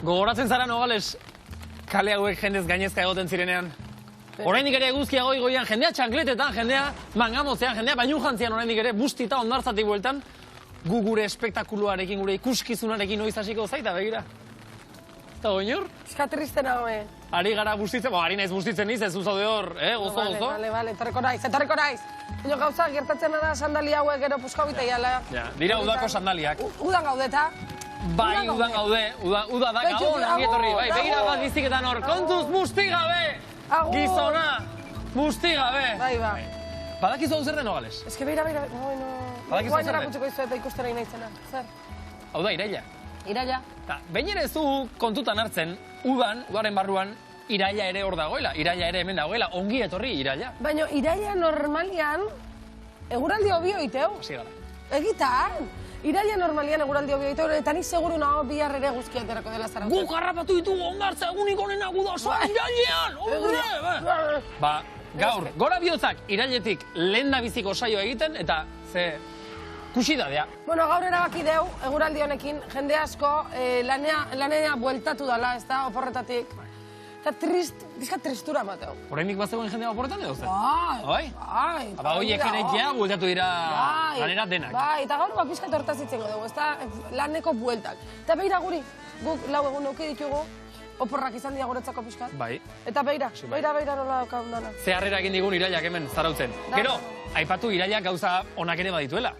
Gogoratzen zara Nogales, kale hauek jendez gainezka egoten zirenean. Oraindik ere eguzkiago igoian, jendea txankletetan, jendea mangamotzean, jendea bainu jantzian oraindik ere bustita ondartzatik bueltan, gu gure espektakuluarekin, gure ikuskizunarekin noiz hasiko zaita, begira. Eta goinur? Eska tristena hoe. Ari gara bustitzen, ari naiz bustitzen niz, ez uzaude hor, gozo. Vale, etorreko naiz. Baina gauza, gertatzen da sandali hauek gero puskau biteiala. Dira udako sandaliak. Udan gaudeta. Bai, udan gaude, uda da gabon, angietorri, bai, begira bat biztiketan hor, kontuz bustigabe! Gizona, bustigabe! Bai. Badakizu hau zer den Nogales? Ez que beira, bueno... Badakizu zer den? Erakutsiko izu eta ikustera inaitzena. Zer? Hau da, iraila. Iraila. Behin ere ez du kontutan hartzen, udaren barruan, iraila ere hor dagoela, iraila ere hemen dagoela, ongi etorri iraila. Baina iraila normalian, eguraldi hobio iteu. Hasi gara. Egitan! Iraila normalian eguraldi hobio iteu, eta ni seguru nago bihar ere eguzkia aterako dela Zarautz. Guk harrapatu ditugu ondartza egunik onena gudosoa irailean! Ba, gaur, gora bihotzak irailetik lehen biziko saioa egiten, eta ze kusidadea. Bueno, gaur erabaki deu, eguraldi honekin, jende asko lanea bueltatu dala, ez da, oporretatik. Eta bizka tristura mateu. Oraindik bazegoen jendea oporretan edo zen? Bai. Ba, hoiek ja bueltatu dira lanera denak. Bai, eta gaur bizka tortaz itzengo dugu, ez da, laneko bueltak. Eta beira guri, guk lau egun neuki ditugu, oporrak izan dira guretzako pixkat. Bai. Eta beira nola daukagun dana. Ze harrera egin digun irailak hemen Zarautzen. Gero, aipatu irailak gauza onak ere badituela.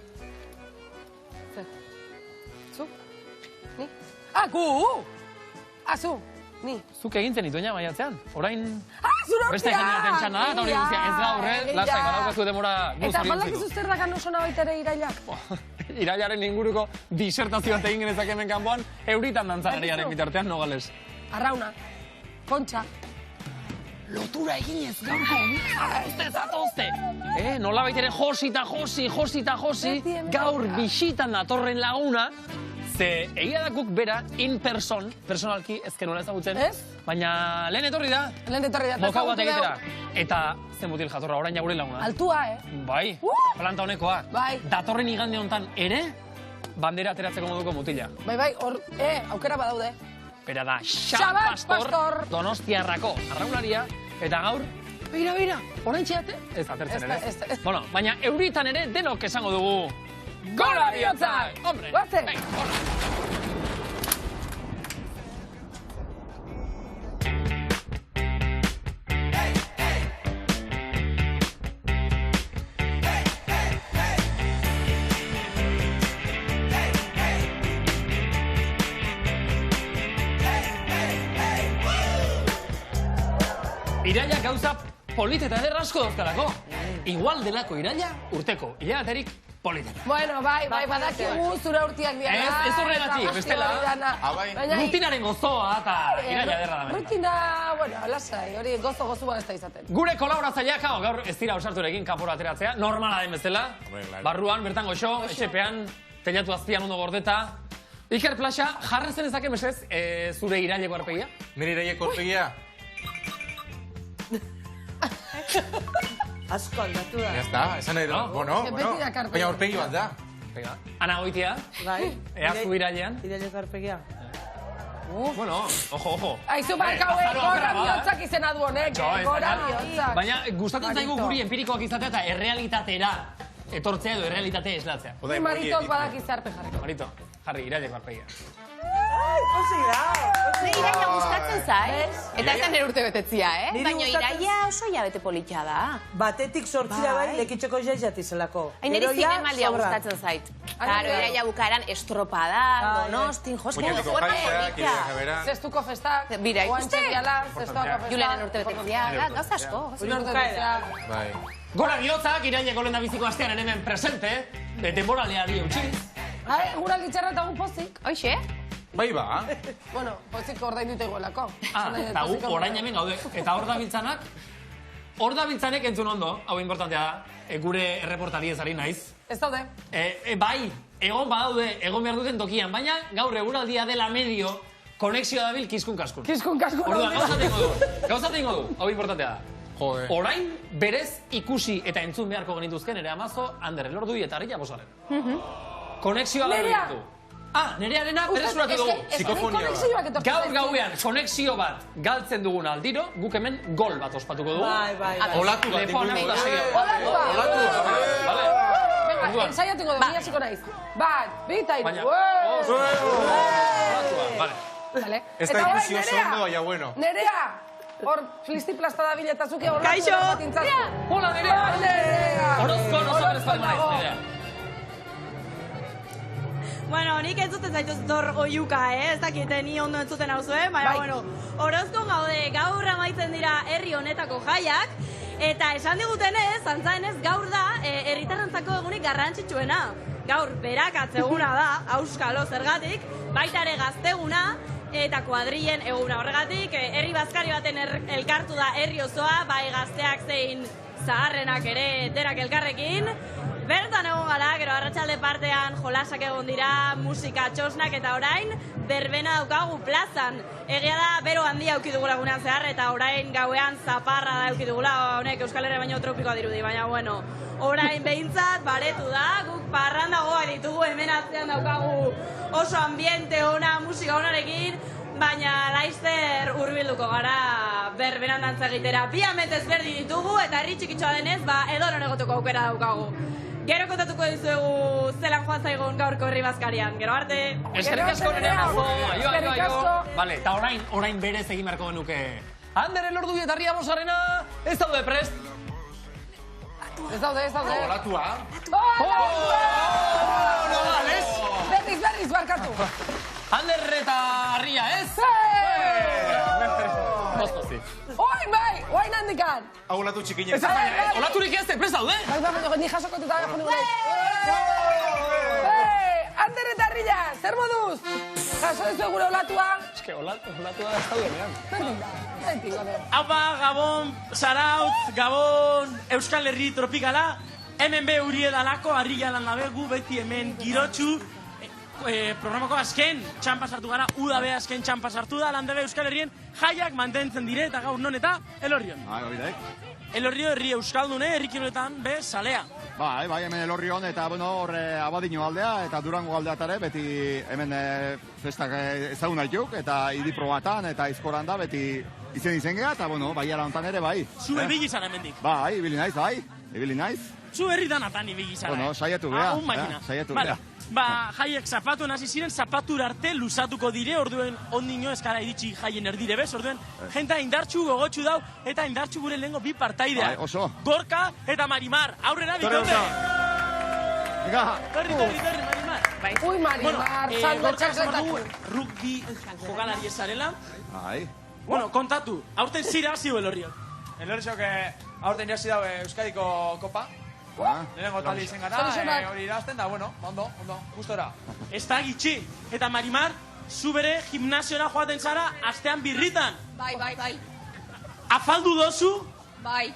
Zu? Ni? Gu! Zu! Ni. Zuk egintzen itoina maiatzean. Orain... Zure beste jendea tentzan da, eta hori guztia ez gaur, lasai, badaukazu demora guz eta hori baldak izuzter dakan oso nabaita ere irailak. Irailaren inguruko disertazio bat egin genezak hemen kanpoan, euritan dantzanariaren bitartean Nogales. Arrauna. Kontxa. Lotura eginez gaurko, zatozte. Nola baitere josi, gaur bisitan datorren laguna, ze egia dakuk bera, in person, personalki, ezken nola ezagutzen. Ez? Baina lehen etorri da. Mokau bat egitera. Eta zen mutil jatorra, orain gure laguna. Altua, Bai, planta honekoa. Bai. Datorren igande honetan ere, bandera ateratzeko moduko mutila. Bai, hor, aukera badaude. Bera da, Xabat Pastor, Donostiarrako arraularia, eta gaur, beira, orain txeate? Ez atertzen ere. Bueno, baina euritan ere denok esango dugu, gora bihotzak! Hombre, guazen! Iraila gauza polita eta eder asko dauzkalako. Igual delako iraila urteko hilabeterik politena. Bueno, bai, badakigu zure urtiak dira. Ez horregatik, bestela. Rutinaren gozoa eta iraila derra da. Rutina, bueno, lasai, hori gozo-gozoa ez da izaten. Gure kolaboratzaileak gaur ez dira ausarturekin kanpora ateratzea, normala den bezala. Barruan, bertan goxo, etxepean, telatu azpian ondo gordeta. Iker Plaxa, jarrezen ezake mesez zure iraileko arpegia? Nire iraileko arpegia? Asko aldatu da. Ya está, esan nahi da. Bueno, baina aurpegi bat da. Ana Goitia? Bai. Ea zu irailean? Iraileko arpegia. Bueno, ojo. Aizu barkaue, gora bihotzak izena du honek, gora bihotzak. Baina gustatzen zaigu guri empirikoak izatea eta errealitatera etortzea edo errealitatea eslatzea. Maritok badakizarpe jarriko. Marito, jarri, iraileko arpegia. Posi da. Iraila gustatzen zaiz. Eta ez da nire urte betetzia, Baina iraila oso jabete politxa da. Batetik sortzira bai, lekitzeko jaiatizelako. Nire zinemaldia gustatzen zait. Claro, iraila bukaeran estropada, donostin, josko, Zestuko festak, bira ikuste. Julianen urte festak. betetzia, gauza asko. Gora bihotzak, iraileko lehen biziko astean hemen presente, denboraleari eutxiz. Guraldi txarra eta gu pozik. Hoxe? Bai ba. Bueno, pozik ordain dute iguelako. Eta gu orain hemen gaude. Eta hor da biltzanek entzun ondo, hau importantea da, gure erreportari ezari naiz. Ez daude. Bai, egon badaude, egon behar duten tokian, baina gaur eguraldia dela medio, konexioa dabil kiskun-kaskun. Kiskun-kaskun. Orduan, gauza tengo du, hau importantea da. Orain, berez ikusi eta entzun beharko genituzken ere Amazo, Ander Elordui eta Arilla Bosaren. Konexioa da Nerea! ditu. Nerearena berresuratu dugu. Psikofonia bat. Gaur gauean, konexio bat galtzen dugun aldiro, guk hemen gol bat ospatuko dugu. Bai. Olatu bat. Olatu Vale. Venga, ensaiatuko dugu, ni hasiko naiz. Bat, bi eta hiru. Baina, vale. Vale. Ez da ikusi oso ondo, baina bueno. Nerea! Hor, flistiplasta da biletazuki hor. Kaixo! Hola, Nerea! Orozko, no sabes palmaiz, Nerea. Bueno, nik entzuten zaituz dor oiuka, ez dakite ni ondo entzuten hau zuen, baina, bueno, Orozkon gaude, gaur amaitzen dira herri honetako jaiak, eta esan digutenez, antzaenez, gaur da, herritarrentzako egunik garrantzitsuena. Gaur, berak atzeguna da, auskalo zergatik, baita ere gazteguna, eta kuadrillen eguna horregatik, herri bazkari baten elkartu da herri osoa, bai gazteak zein zaharrenak ere derak elkarrekin. Bertan egon gara, gero arratsalde partean jolasak egon dira, musika txosnak eta orain berbena daukagu plazan. Egia da, bero handia auki dugula gunean zehar eta orain gauean zaparra da auki dugula, honek Euskal Herria baino tropikoa dirudi, baina bueno, orain behintzat baretu da, guk parrandagoak ditugu, hemen atzean daukagu oso ambiente ona, musika onarekin, baina laizzer hurbilduko gara berbenan dantza egitera. Bi amets ezberdi ditugu eta herri txikitxoa denez, edonon egoteko aukera daukagu. Gero kontatuko dizuegu zelan joan zaigun gaurko herri bazkarian. Gero arte! Eskerrik asko Nerea mazo! Aio! Vale, eta orain berez egin beharko genuke. Ander, elordu eta herria bosgarrena, ez daude prest? Ez daude. Olatua. Berriz, barkatu. Ander eta harria, ez? Postozi. Oain bai, oain handikan. Hau olatu txikinek. Olaturik ez, prest daude? Bai, ni jasoko eta gafo nire. Ander eta harria, zer moduz? Jaso ez gure olatua? Eske, olatua ez daude nean. Berdin da. Apa, Gabon, Zarautz, Gabon, Euskal Herri tropikala, hemen be hurie dalako, harria lan labegu, beti hemen girotxu, programako azken txampa sartu gara, UDB azken txampa sartu da, landebe Euskal Herrien jaiak mantentzen dire eta gaur non eta Elorrion. Elorrio herri euskaldune, herrikiroletan be salea. Bai, hemen Elorrion eta hor Abadino aldea eta Durango aldeatare beti hemen festak ezagun aituk eta idiprobatan eta izkoran da beti izen geha eta baiara hontan ere bai. Zu ebili zara hemendik. Bai, ibili naiz. Zu herritan atan ibili zara. Saiatu geha. Saiatu geha. Jaiek zapatuen hasi ziren, zapatur arte lusatuko dire, orduen ondino eskara iritsi jaien erdire bez, orduen jenta indartxu gogotxu dau, eta indartxu gure lehengo bi partaidea. Oso. Gorka eta Marimar, aurrera bikote. Torri, Marimar. Ui, Marimar, saldo txarkletak. Rugby jokalari ezarela. Bai. Bueno, kontatu, aurten zira hasi Elorriok. Elorriok aurten irasi dago Euskadiko kopa. Lehenengo tali izen gara, hori irazten da, ondo, gustora. Ez da gitxi, eta Marimar, zu bere gimnasiora joaten zara astean birritan. Bai. Afaldu dozu? Bai.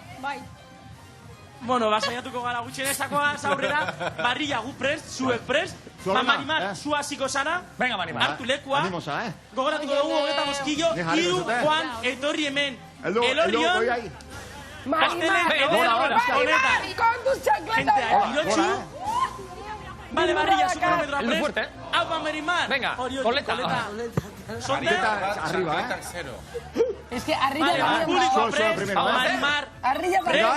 Bueno, basaiatuko gara gutxenezakoa, zaurrera, barria gu prest, zuek prest. Marimar, zu hasiko zara. Venga, Marimar. Hartu lekua. Animosa, Gogoratuko dugu, hogeta mozkillo, hiru, Juan, etorri hemen. Elorion. Marimar, kontuz txakleta. Gente, girotxu. Vale, barria, su kilometroa El fuerte, prest. Aupa, Marimar. Venga, coleta. Arriba, Es que arriba Vale, también. público prest. Marimar. Arriba también.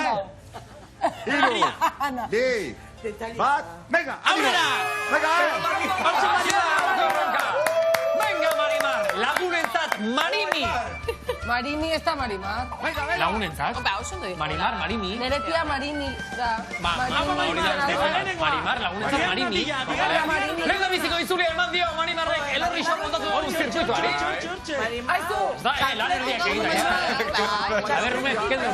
Hiru. Bi. Bat. Venga. Aurrera. Venga, Marimar. Lagunentzat, Marimi. Marimi ez da Marimar. Lagunentzat. Oso ondo dijo. Marimar, Marimi. Neretia Marimi da. Marimar, lagunentzat, Marimi. Lehen da biziko izulia eman dio, Marimarrek, Elorri xor montatu dugu zirkuituari. Aizu! Da, lan erdiak egin. A ver, Rumen, kendu.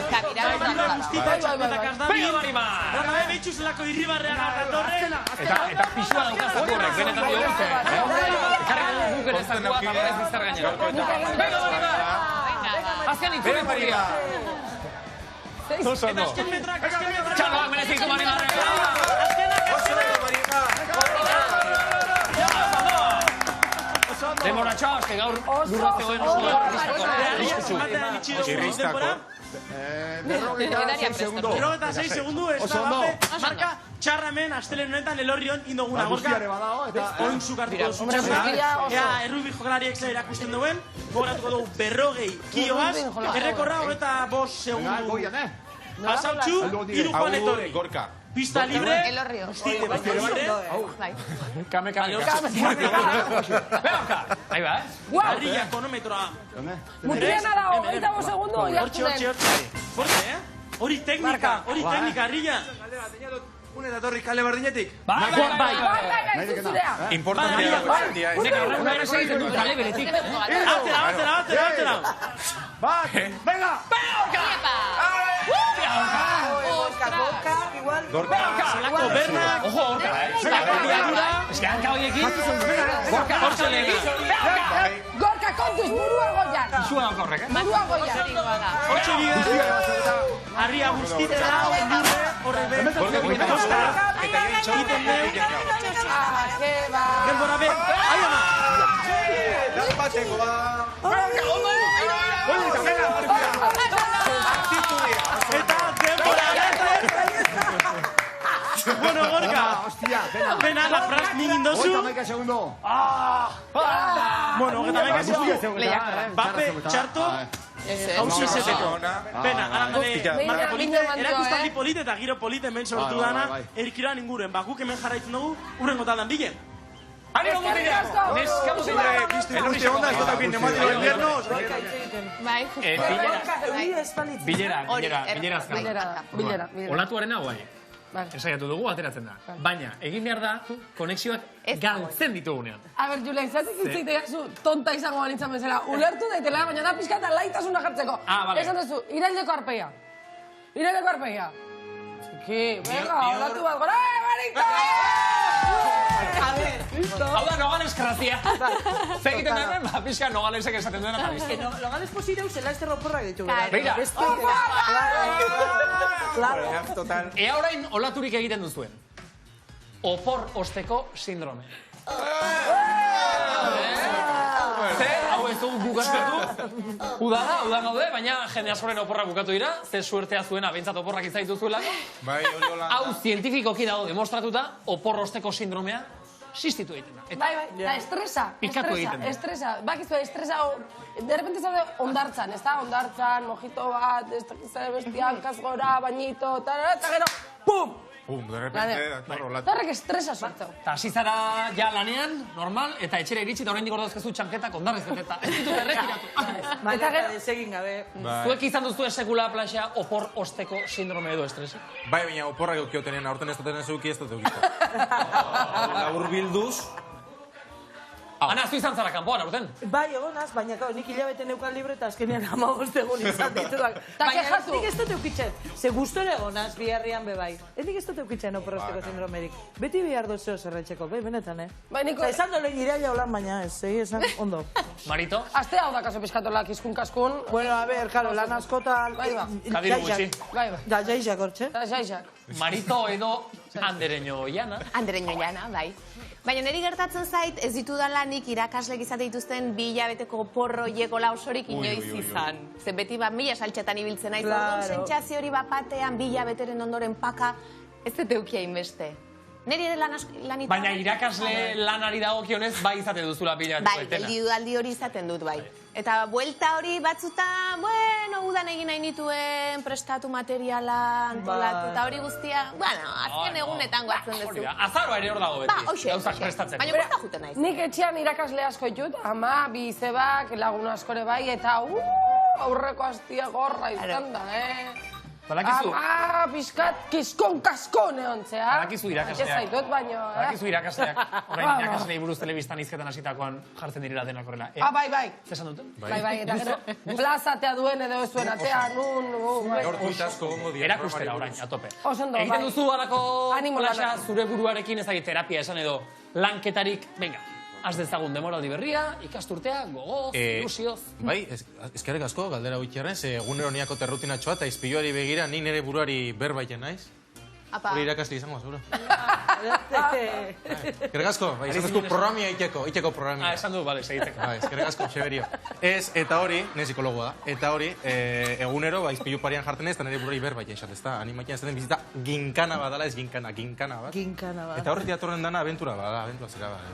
Venga, Marimar! Rama behitxu zelako irribarrea garratorre. Eta pixua daukazak horrek, benetan dio guzti. Ekarri dugu guk ere zakua, eta berez bizar gainera. Venga, Marimar! Azken itzuri porria. Eta azken metroak. Txaloak menezitu, Marimarrek. Demoratxoa, que gaur lurra zegoen oso. Berrogeita 6 segundo. 56 segundu, ez da bape, marka txarra hemen, astelen honetan elorrion, indoguna, Gorka. Guztiare badao, eta... Oin zukartuko duzu txarra. Ea, errubi jokalariek zer erakusten duen, gogoratuko dugu 40 kiloaz, errekorra horreta 5 segundu. Goian, Pasautxu, iru joan etorri. Gorka. Pista libre. Elorrio. Pista libre. Kame. Beoka! Ahí va, Harria, konometroa. Mutiana da, 25 segundu, Hortxe. Fuerte, Hori teknika, Harria. Une datorri kale berdinetik. Bai. Importantea da guztia. Atera. Bat, venga! Gorka, igual. Zelako bernak. Ojo, Gorka, Ez que hanka horiekin. Gorka, hortxe legin. Gorka, kontuz, burua goian. Zua dauk horrek, Burua goian. Hortxe bigarra. Harria guztitzera, ondurre, horre kosta. Egiten den. Denbora be. Ahi ama. Bateko ba. Eta denbora. Bueno, Gorka. Pena, la fras ningin dozu. 30 segundo. Bueno, 30 segundo. Bape, txarto. Hauzi zeteko. Pena, arandale, marka polite, erakustaldi polite eta giro polite hemen sortu dana, erkiroa ninguren. Guk hemen jarraitzen dugu, urrengo taldan bilen. ¡Ánimo, Mutilla! Elurte onda, ez dut neumatiko invierno. Bilera. Olatuarena guai. Ensaiatu dugu, ateratzen da. Baina, egin behar da, konexioak galtzen ditugunean. A ber, Julen, zatik itzeitea zu tonta izango banitzen bezala. Ulertu daitela, baina da pixka eta laitasuna jartzeko. Vale. Esan duzu, iraileko arpeia. Txiki, venga, olatu bat, gora, barita! Hau da, nogales grazia. Zegiten da hemen, pixka nogalesek esaten duena jarrizte. Nogales posireu zela este roporrak ditu. Beira. Claro. Ea orain olaturik egiten duzuen. Opor osteko sindrome. Hau ez dugu gukatu. Udan gaude, baina jende askoren oporrak bukatu dira. Ze suertea zuena, behintzat oporrak izaitu zuelako. Hau zientifikoki dago demostratuta, opor osteko sindromea existitu egiten da. Bai, da estresa. Pikatu egiten da. Estresa. Bakizu, estresa, de repente zaude ondartzan, ez da? Ondartzan, mojito bat, ez da bestian, kasgora, bañito, eta gero, pum! De repente, Tarrek estresa sortzeu. Eta hasi zara ja lanean, normal, eta etxera iritsi eta oraindik ordozkezu txanketak ondarrez eta ez ditut erretiratu. Eta gero, desegin gabe. Zuek izan duzu esekula plaxea opor osteko sindrome edo estresi? Bai, baina oporrak eukiotenean, aurten ez duten zeuki ez dut eukiko. Labur bilduz. Ana, zu izan zara kanpoan, aurten? Bai, egonaz, baina nik hilabete neukan libre eta azkenean 15 egun izan dituak. Baina nik ez dut eukitzen. Ze guztore egonaz, biharrian bebai. Nik ez dut eukitzen oporosteko sindromerik. Beti bihar dut zeo zerretxeko, bai, benetan, Eta esan dolen iraila holan, baina ez, esan, ondo. Marito? Aste hau da kaso pizkatolak izkun-kaskun. Bueno, a ver, karo, lan askotan... Kadiru gutxi. Da, jaixak, hortxe. Marito edo Andereño Oiana. Andereño Oiana, bai. Baina niri gertatzen zait, ez ditudala nik irakaslek izate dituzten 2 hilabeteko porroieko osorik inoiz izan. Zer beti 1000 saltxetan ibiltzen naiz, orduan sentsazio hori bapatean 2 hilabeteren ondoren paka, ez dut eukia inbeste. Neri ere lanitu... Baina irakasle lanari dagokionez bai izate duzula 2 hilabeteko etena. Bai, aldi hori izaten dut, bai. Eta buelta hori batzutan, bueno, udan egin nahi nituen prestatu materiala, antolatu, eta hori guztia, bueno, azken egunetan guatzen duzu. Azaroa ere hor dago beti, gauzak prestatzen. Baina buelta juten naiz. Nik etxean irakasle asko ditut, ama, bi izebak, lagun askore bai, eta aurreko hastia gorra izan da, Balakizu? Ama, pixkat, kiskon-kaskon egontzea. Balakizu irakasleak. Ez zaitut, baino, Balakizu irakasleak. Orain irakaslei buruz telebistan izketan hasitakoan jartzen direla denak horrela. Bai. Zesan duten? Bai, eta gero, plazatea duen edo ez duen atea, Erakustera orain, atope. Osondo, bai. Egiten duzu alako plaza zure buruarekin ezagit terapia esan edo lanketarik, venga, has dezagun demoraldi berria, ikasturtea, gogoz, ilusioz. Bai, eskerrik asko, galdera huitxerren, ze eguneroniako terrutinatxoa eta izpiluari begira, ni nire buruari berbaiten naiz. Hori irakasle izango, seguro. Eskerrik asko, izan duzku programia iteko programia. Esan du, bale, segiteko. Eskerrik asko, Xeberio. Eta hori, ne psikologoa da, eta hori, egunero, izpilu parian jartzen ez, eta nire burroi berbaia esat, ez da, animakia ez den bizita ginkana badala, ez ginkana bat. Ginkana bat. Eta horretik atorren dana, abentura bada, abentura zera bada.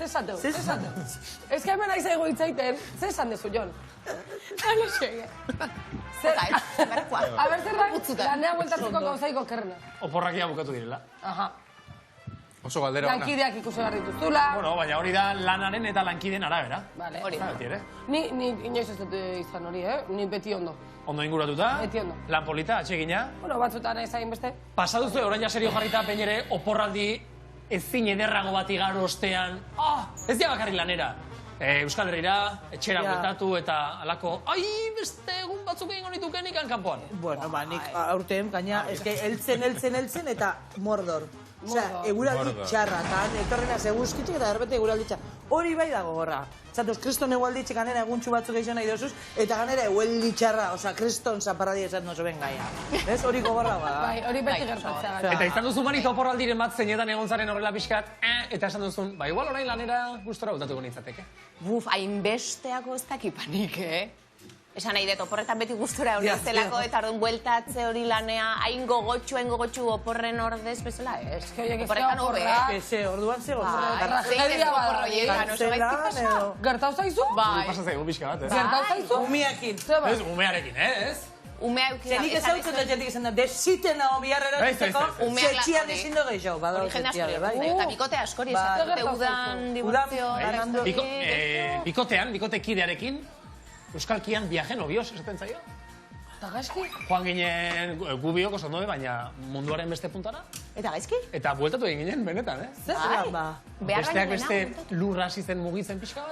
Zesateu. Ez que hemen aiz ego itzaiten, zesan dezu, Jon? Dale, xegue. A ber, zer da, lanea bueltatzeko gauzaiko kerrena. Oporrakia bukatu direla. Aha. Oso galdera ona. Lankideak ikusi behar dituztula. Bueno, baina hori da lanaren eta lankideen arabera. Vale. Hori. Ni inoiz ez dut izan hori, Ni beti ondo. Ondo inguratuta. Beti ondo. Lan polita, atsegina. Bueno, batzutan ez hain beste. Pasaduzu orain ja serio jarrita peinere oporraldi ezin ederrago bat igaro ostean. Ez dira bakarrik lanera. Euskal Herrira, etxera bueltatu eta alako, beste egun batzuk egin honituken ikan kanpoan. Bueno, nik aurten, gaina, eske, eltzen eta Mordor. Osea, eguraldi txarra, eta etorrena seguzkitik eta erbete eguraldi txarra. Hori bai dago gorra. Zatuz, kriston egualditxe ganera eguntxu batzuk eixo nahi dozuz, eta ganera egualdi txarra, osea, kriston zaparradi esan nozo ben gaia. Ez, hori gogorra bada. Bai, hori beti gertatzea. Eta izan duzu manito oporraldiren bat zeinetan egon zaren horrela pixkat, eta esan duzun, igual orain lanera gustora bultatuko nintzateke. Hainbesteako ez dakipanik, Esan nahi dut, oporretan beti gustura hori zelako, eta orduan bueltatze hori lanea, hain gogotxu oporren ordez bezala, ez? Oporretan horre. Orduan ze gozera. Gertau zaizu? Bai. Pasa zaigu pixka bat, Gertau zaizu? Umeakin. Ez, umearekin, ez? Zenik ez hau zuten jentik izan da, desiten hau biharrera duzteko, zetxian izindo gehiago, badao zetxian, bai. Eta bikote askori, esatute udan, dibortzio, bikotekidearekin, Euskalkian viaje nobios, esaten zaio? Eta gaizki? Joan ginen gu biok oso ondoe, baina munduaren beste puntara. Eta gaizki? Eta bueltatu egin ginen, benetan, Zer ba? Besteak beste lurra hasi zen mugitzen pixka bat.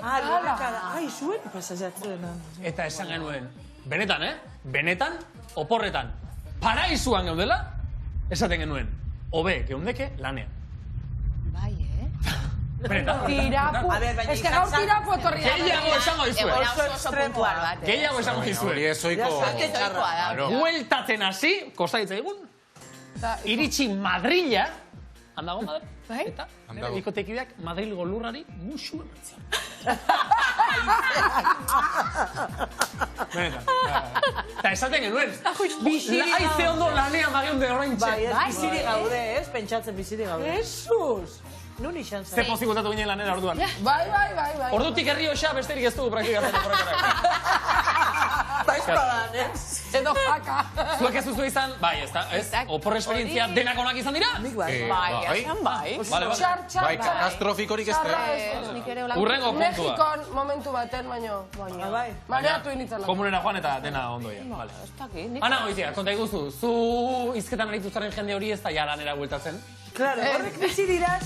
Ai, zuen pasazatzen. Eta esan genuen, benetan, benetan, oporretan, paraizuan geundela, esaten genuen, hobe geundeke lanean. Bai, Benetan. Tirapu. Ez que gaur tirapu etorri da. Gehiago esango dizuen. Oso puntual bat. Gehiago esango dizuen. Hori ez oiko. Bueltatzen hasi, kostaitza egun, iritsi Madrila, handago Madrid, eta bikotekideak Madrilgo lurrari musu emantzien. Benetan. Eta esaten genuen, haize ondo lanean bageunde orain txek. Biziri gaude, ez? Pentsatzen biziri gaude. Jesus! Nun izan zen. Ze pozik gotatu ginen lanera orduan. Bai. Ordutik herri osa besterik ez dugu praktikatzen horrekorak. Baizpadan, ez? Edo jaka. Zuek ez duzu izan, bai, ez, opor esperientzia denak onak izan dira? Nik bai. Txar. Bai, katastrofikorik ez da. Urrengo puntua. Mexikon momentu baten, baino. Bai. Mareatu initzala. Komunera joan eta dena ondoia. Ana, Goizia, konta iguzu, zu izketan aritu zaren jende hori ez da ja lanera bueltatzen? Claro, horrek bizi diraz,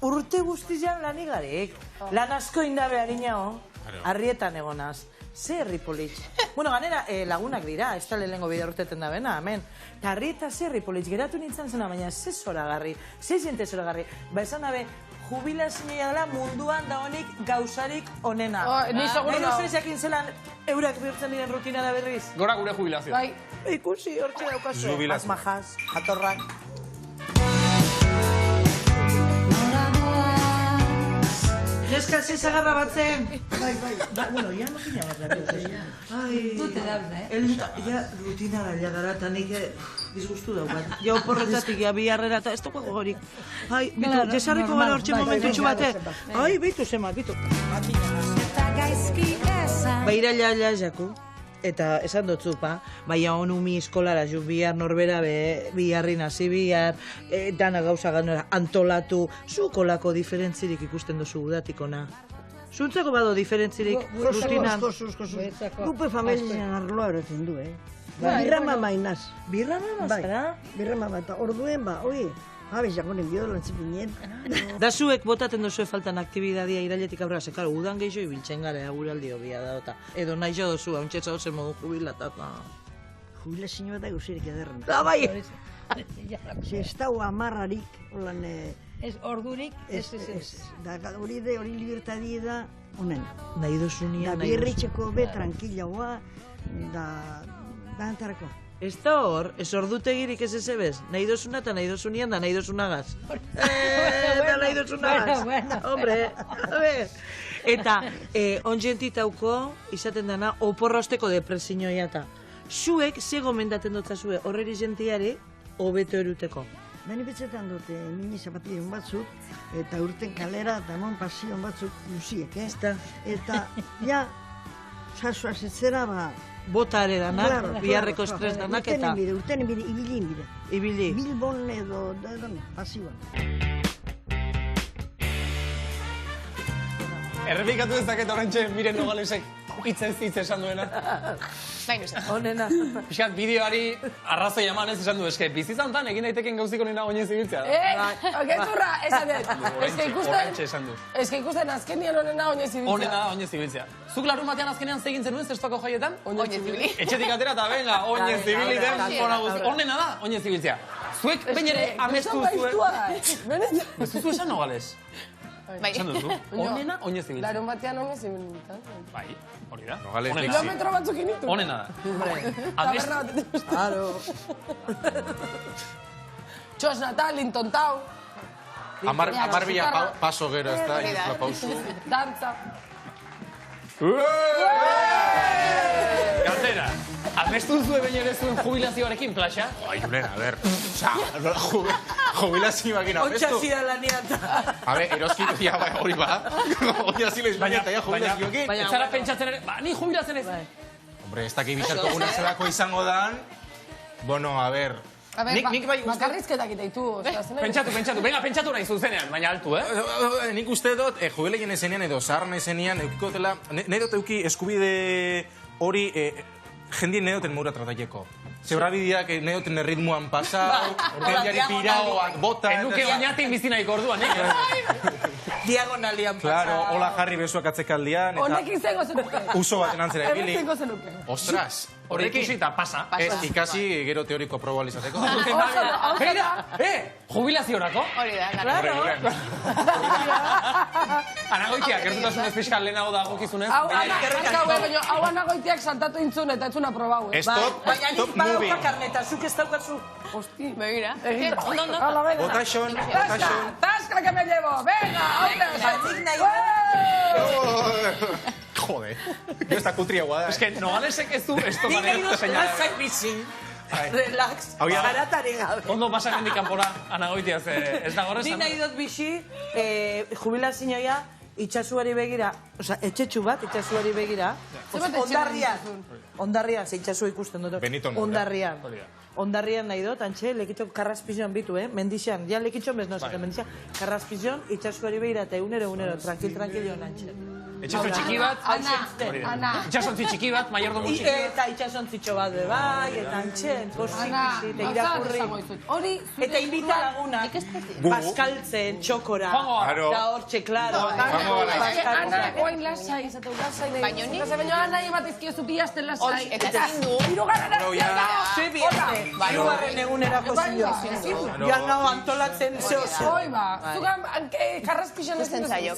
urte guztian lan igarek. Lan asko indabe harinao, arrietan egonaz. Ze herri politx. Bueno, ganera lagunak dira, ez da lehenengo bide urteten da bena, amen. Eta arrieta ze herri politx, geratu nintzen zena, baina ze zoragarri, ze jente zoragarri. Ba, esan dabe, jubilazioa dela munduan da honik gauzarik onena. Ni seguro nago. Nahi jakin zelan eurak bihurtzen diren rutina da berriz. Gora gure jubilazioa. Bai. Ikusi, hortxe daukazu. Jubilazio. Azmajaz, jatorrak. Neska, ze zagarra batzen. Bai. Bueno, ya no tiene agarra. Ai. Dute dabne, Ja, rutina da gara, eta nik disgustu daukat. Ja, oporretatik, ja, biharrera, eta ez dugu gogorik. Ai, bitu, jesarriko gara hortxe momentutxu bate. Ai, bitu zemat, bitu. Ba, iraila jaku. Eta esan dut zupa, baina honumi eskolara ju bihar norbera biharri nazi bihar, dana gauza ganora antolatu, zukolako diferentzirik ikusten dozu udatikona. Zuntzako bado diferentzirik rutinan? Gupe familiaren arloa erotzen du, Birrama mainaz. Birrama mazara? Birrama eta orduen oi, jakonen biodo lantzipinien. Da zuek botaten dozue faltan aktibidadia irailetik aurrera, zekaro, udan gehiago ibiltzen gara guraldi hobia da, edo nahi jo dozu, hauntxetza dozen modu jubilatata. Jubilazio eta guzirik ederren. Da, bai! Ez dau amarrarik, holan... Ez ordurik, ez. Da, hori libertadi da, honen. Nahi dozu nian, nahi dozu. Da, birritxeko be, tranquilagoa, da antarako. Ez da hor, ez ordutegirik ez ezebez, nahi dozuna eta nahi dozunian da nahi dozunagaz. Eta nahi dozunagaz. Hombre, a ver. Eta, onjentitauko, izaten dana, oporra osteko depresioia eta. Zuek, ze gomendaten dotzazue, horreri jentiari, hobeto eruteko. Beni betxetan dute mini zapatillon batzuk, eta urten kalera eta emon pasion batzuk luziek, Eta, ja, sasua zetzera, bota ere danak, biharreko estres danak eta... Urtenen bide, ibilin bide. Ibili. Bilbon edo, pasioan. Errepikatu ez daket horrentxe, miren Nogalesek hitz esan duena. Baina, honena. Piskat, bideoari arrazoi eman ez esan du, eske, bizizantan egin daiteken gauziko nena oinez ibiltzea. Gezurra, esan dut. Horrentxe esan du. Ez que ikusten azkenian honena oinez ibiltzea. Honena da oinez ibiltzea. Zuk larun batean azkenean zegin zenuen zestoko jaietan? Oinez ibili. Etxetik atera eta venga, oinez ibili den. Honena da oinez ibiltzea. Zuek bain ere amestu zuen. Ez duzu esan Nogales? Esan duzu? Honena oinez ibiltzea. Larun batean oinez ibiltzea. Bai, hori da. Kilometro batzuk initu. Honena da. Taberna batean. Claro. Txos Natal, Linton Tau. Amar bila paso gero, ez da, la pausu. Dantza. Galdera, amestu zuen baino ere zuen jubilazioarekin, plaxa? Ai, Julen, a ver, jubilazioakin amestu. Otxazia laniata. A ver, eroskitu ya, hori ba. Hori azilez baina, ja jubilazioakin. Ez zara pentsatzen ere, ni jubilatzen ez. Hombre, ez dakit bizarko guna zelako izango dan. Bueno, a ver... Nik bai uste... Bakarrizketak itaitu. Pentsatu. Venga, pentsatu nahi zuzenean, baina altu, Nik uste dut, jubileien ezenean edo zaharren ezenean, eukikotela, nahi dut euki eskubide hori jendien nahi duten maura trataileko. Zebra bideak nahi duten ritmoan pasau, jendiari piraoak, bota... Enuke oinatik bizinaik orduan, Diagonalian pasau. Claro, hola jarri besuak atzekaldian, eta... Honekin zengo zenuke. Uso baten antzera ebili. Hemen zengo zenuke. Ostras! Hori ikusita, pasa. Ez, ikasi gero teoriko probalizateko. Beira, jubilaziorako? Hori da, Claro. Anagoitiak, gertutasunez pixka lehenago da gokizunez. Hau anagoitiak saltatu intzun eta etzuna probau. Stop, baina nik badauka karneta, zuk ez daukatzu. Hosti, begira. Ondo. Botaxon. Tasca que me llevo, venga, Joder, yo esta kutria guada. Es que Nogalesek ez du esto Nik nahi dut lasai bizi. Relax, zarataren gabe. Ondo pasan hendik kanpora anagoitiaz, ez da gorrezan? Nik nahi dut bizi, jubilazioa itxasuari begira, oza, etxetxu bat, itxasuari begira, ondarrian, ze itxasua ikusten dut. Benito Ondarrian nahi dut, antxe, lekitxo karraspizioan bitu, mendixan, ja lekitxo bez no, mendixan, karraspizioan, itxasuari begira eta egunero, tranquil joan antxe. Etxasun txiki bat, itxasontzi txiki bat, mayordomo txiki bat. Eta itxasontzitxo bat bai, eta antxen, posik, eta irakurri. Eta invita lagunak, paskaltzen, txokora, da hortxe, klaro. Ana, oain lasai, izatu lasai. Baina ni? Baina ana ematizkio zupiazten lasai. Eta ezin du. Irugarren Ze biarte, irugarren egunerako zioa. Joan gau antolatzen zeo. Hoi ba, zugan karraspixan ez zaio,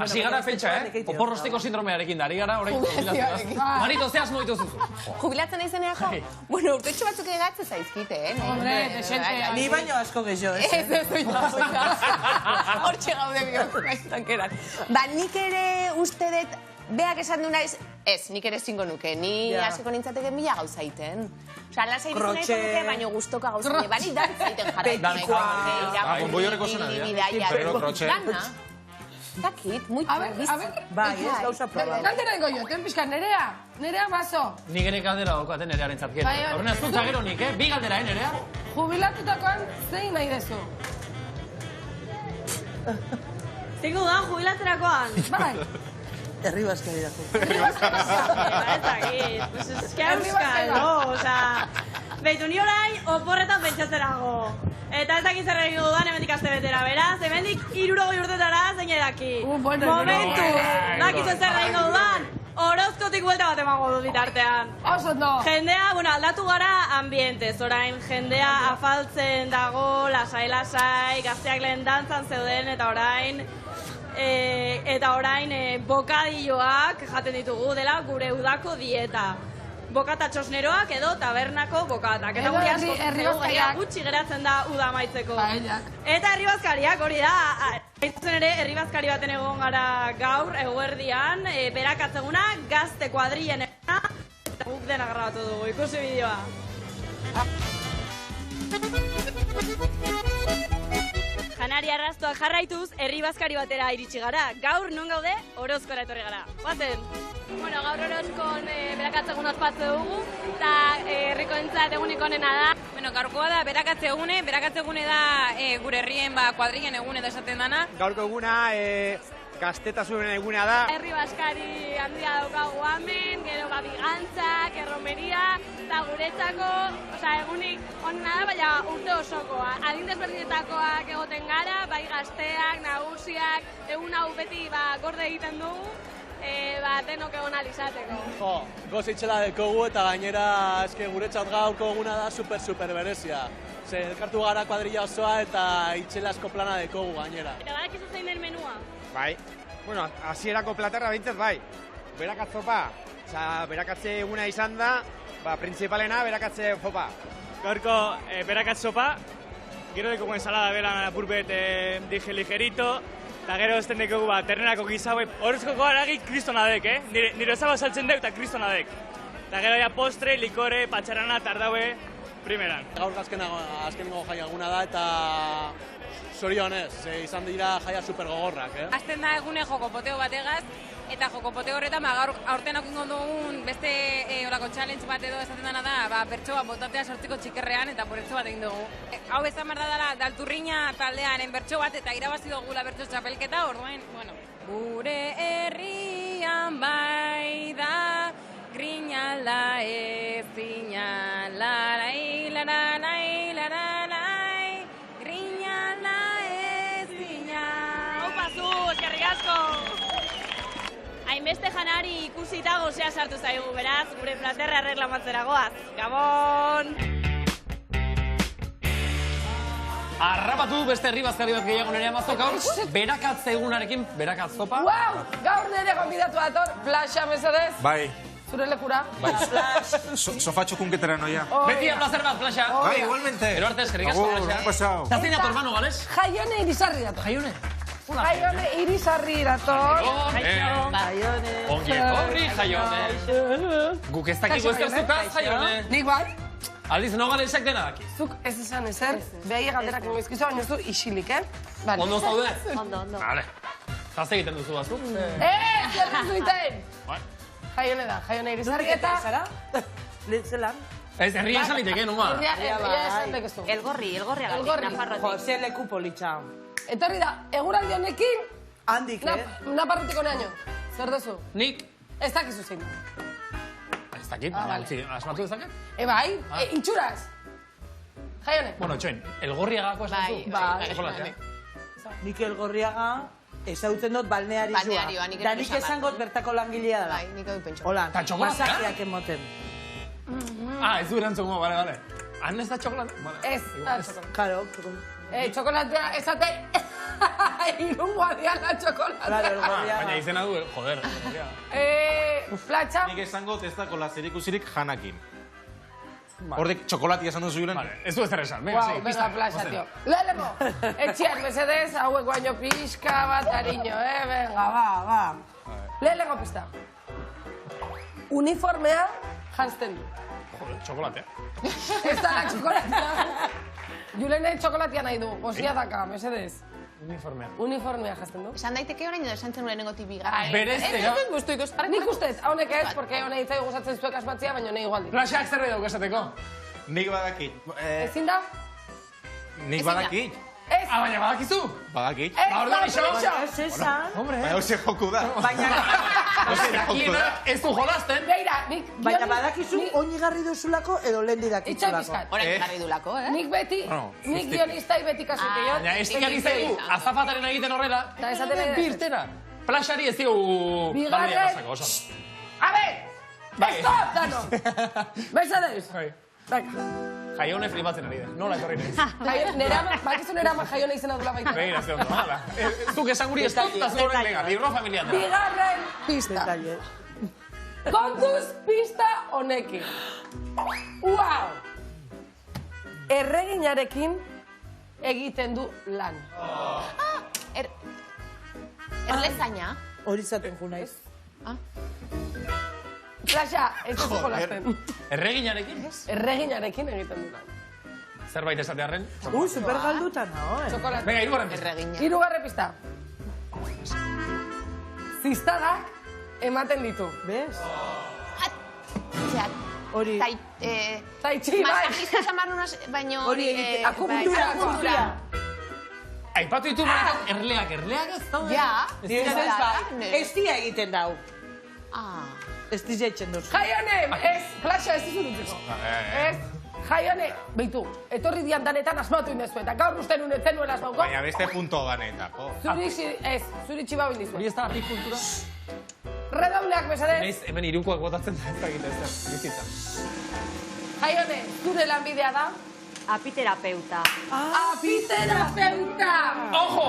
Asi gara fetxa, oporrosteko sindromearekin da, ari gara, orain jubilazioaz. Marito, ze asmo dituzu zu? Jubilatzen aizeneako? Bueno, urtetxo batzuk egatzen zaizkite, Hombre, desente. Ni baino asko gehiago, Ez, hortxe gaude bihortan. Ba, nik ere uste dut, beak esan du naiz, ez, nik ere zingo nuke, ni hasiko nintzateke mila gauza iten. Osa, lasai dizen nahiko nuke, baino guztoka gauza nuke, bani dantza iten jarraitu nahiko nuke. Konboioreko zona dira, pero krotxe. Dakit, muito bizitza. A ver, bai, ez gauza proba. Galdera ingo jo, ten pixka, nerea baso. Nik ere galdera daukaten nerearen txapketa. Horren azkuntza gero nik, bi galdera, nerea? Jubilatutakoan zein nahi dezu? Zingu da, jubilatzerakoan. Bai. Herri bazka dirako. Ez dakit, ez que euskal, no? Osa, behitu ni orain, oporretan pentsatzerago. Eta ez dakit zer egin dudan hemendik aste betera, beraz, hemendik 60 urtetara zein edaki. Momentu, dakizu zer egin dudan, orozkotik buelta bat emango dut bitartean. Oso no. Jendea, bueno, aldatu gara ambientez, orain jendea afaltzen dago, lasai, gazteak lehen dantzan zeuden, eta orain bokadilloak jaten ditugu dela gure udako dieta. bokata txosneroak edo tabernako bokatak. Eta Edo guri asko herribazkariak. gutxi geratzen da uda amaitzeko. Paellak. Eta herribazkariak, hori da, aitzen ere herribazkari baten egon gara gaur, eguerdian, berakatzeguna, gazte kuadrillen eguna, eta guk dena grabatu dugu, ikusi bideoa. Janari arrastoak jarraituz, herribazkari batera iritsi gara. Gaur non gaude, Orozkora etorri gara. Guazen! Bueno, gaur Orozkon berakatzegun ospatze dugu, eta herrikoentzat egunik onena da. Bueno, gaurkoa da berakatzegune da gure herrien kuadrilen egune da esaten dana. Gaurko eguna gaztetasunen eguna da. Herri baskari handia daukagu hemen, gero bigantzak, erromeria, eta guretzako, egunik onena da, baina urte osokoa. Adin desberdinetakoak egoten gara, bai gazteak, nagusiak, egun hau beti gorde egiten dugu, denok egon alizateko. Goz itxela dekogu eta gainera guretzat gaurko eguna da super berezia. Elkartu gara kuadrilla osoa eta itxelasko plana dekogu gainera. Eta badakizu zein den menua? Bai, bueno, hasierako platerra bintzat bai. Berakatzopa, berakatze eguna izan da, principalena berakatze fopa. Gaurko berakatzopa, gero dekogu ensalada bera burbet dije ligerito, eta gero ezten dekogu ternerako gizaue, horrezkoko aragi kristonadek, nire ezaba saltzen dek eta kristonadek. Eta gero ja postre, likore, patxarana, tardaue, primeran. Gaur azkenengo jaia eguna da eta zorionez, izan dira jaia supergogorrak, Azten da egune jokopoteo bategaz, eta jokopoteo horretan gaur aurten aukingo dugun beste olako challenge bat edo esaten dena da, bertso bat botatea sortziko txikerrean eta bertso bat egin dugu. Hau ezan behar dela dalturriña taldearen bertso bat eta irabazi dugula bertso txapelketa, orduen, bueno. Gure herrian bai da, griñala ezina, larai, larai, larai, griñala ezina. Hau pasu, eskerrik asko! Hainbeste janari ikusita gozea sartu zaigu, beraz, gure platerra erreklamatzera goaz. Gabon! Arrapatu beste herribazkari bat gehiago nire amazok gaur, berakatze egunarekin, berakatzopa. Wow! Gaur nire gonbidatu dator, Plaxa, mesedez. Bai. Zure lekura. Bai. Sofá txukunketera noia. Beti placer bat, Plaxa. Bai, igualmente. Pero arte, eskerrik asko, Plaxa. Pasao. Eta zein dator, mano, bales? Jaione irizarri dator. Jaione? Jaione irizarri dator. Jaione. Ongi etorri, Jaione. Guk ez dakigu ez derzukaz, Jaione. Nik bai. Aldiz, no galesek dena daki. Zuk ez esan ezer, behai galderak ingizkizu, baina zu isilik, Ondo zaude? Ondo. Vale. Zaz egiten duzu bazuk? Zer duzu iten! Jaione da, Jaione irizarri eta... Zara? Zelan? Ez, herria esan liteke, noma? Herria esan dekezu. Elgorri Jo, ze leku politxa. Etorri da, eguraldi honekin... Handik, Naparrutiko neaño. Zer duzu? Nik? Ez dakizu zein. Ez dakit, asmatu dezaket? Bai, itxuraz. Jaione. Bueno, txoin, elgorriagako esan zu? Bai. Nik Elgorriaga ezautzen dut balneari zua. Balnearioa, nik ere Da nik esangot bertako langilea dela. Bai, nik edo pentsa. Hola, Ta txokolatea? masajeak emoten. Ez du erantzungo, bale. Han ez da txokolate? Ez da txokolate. Karo, txokolatea esate... Irungoa diala txokolatea. Claro, Elgorriaga. Baina izena du, joder. Platxa... Nik esango testako lazerikusirik janakin. Hordek txokolatia esan duzu julen? Ez du ez esan, venga, Guau, besta Platxa, tio. Lehenengo, etxiak mesedez, hauek baino pixka bat, ariño, venga, va. Lehenengo pista. Uniformea janzten du. Joder, txokolatea. Ez da la txokolatea. Julene txokolatia nahi du, gozia daka, mesedez. Uniformea janzten du. Esan daiteke orain edo esan zen urenengotik bigarra. Bereztega. Nik ustez, haunek ez, porque honei itzai gustatzen zuek asmatzia, baina nahi igualdi. Plaxak zerbait dauk esateko? Nik badakit. Ezin da? Nik badakit. Ez! Baina badakizu? Badakit. Ez esan. Baina hauze joku da. Ez du jolasten. Beira, nik... Baina badakizu oinigarri duzulako edo lehendi Itxai dakizulako. pizkat. Horain jarri dulako, Nik beti, nik guionistai beti kasute jo. Baina ez tikari zaigu, azapataren egiten horrela. Eta esaten ere... Birtera. Plaxari ez digu... Bigarren... pasako, oso. A ver! Stop, Dano! Besadez! Venga. Jaione flipatzen ari da. Nola etorri naiz? Bakizu nerama Jaione izena dula baita. Begira, ze ondo, hala. Zuk esan guri stop, eta zure lega, libro familia dela. Bigarren pista. Kontuz pista honekin. Uau! Erreginarekin egiten du lan. Erlezaina? Hori zaten ju naiz. Plaxa, ez dut jolasten. Erreginarekin? Erreginarekin egiten du lan. Zerbait esatearren? Super galduta nago, Txokolate. Venga, hirugarren pista. Hirugarren pista. Ziztadak ematen ditu. Bez? Hori... Tai txi, bai. Masajista zamarrunaz, baino... Hori egite, akupuntura. Aipatu ditu erleak ez daude? Ja. Ez dia egiten dau. Ez dizia etxen duz. Jaione, ez, Plaxa, ez dizu dutzeko. Ez, Jaione, behitu, etorri dian danetan asmatu indezu, eta gaur uste nuen etzen nuen asmauko. Baina beste punto banetako. Zuri txibabil dizu. Hori ez da apikultura? Redobleak, besadez. Neiz, hemen irukoak botatzen da ez da egiten ez bizitza. Jaione, zure lanbidea da? Apiterapeuta. Apiterapeuta! Ojo!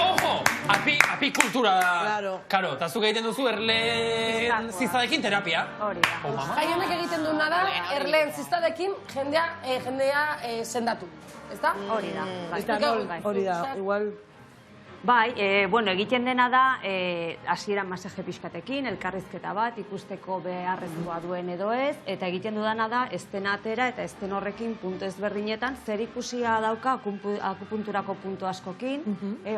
Ojo! Apikultura da. Karo, eta zuk egiten duzu erleen ziztadekin terapia. Hori da. Jaionek egiten duena da, erleen ziztadekin jendea sendatu. Ez da? Hori da. Hori da, igual... Bai, egiten dena da, hasieran masaje pixkatekin, elkarrizketa bat, ikusteko beharrezkoa duen edo ez, eta egiten dudana da, esten atera eta esten horrekin puntu ezberdinetan, zer ikusia dauka akupunturako puntu askokin,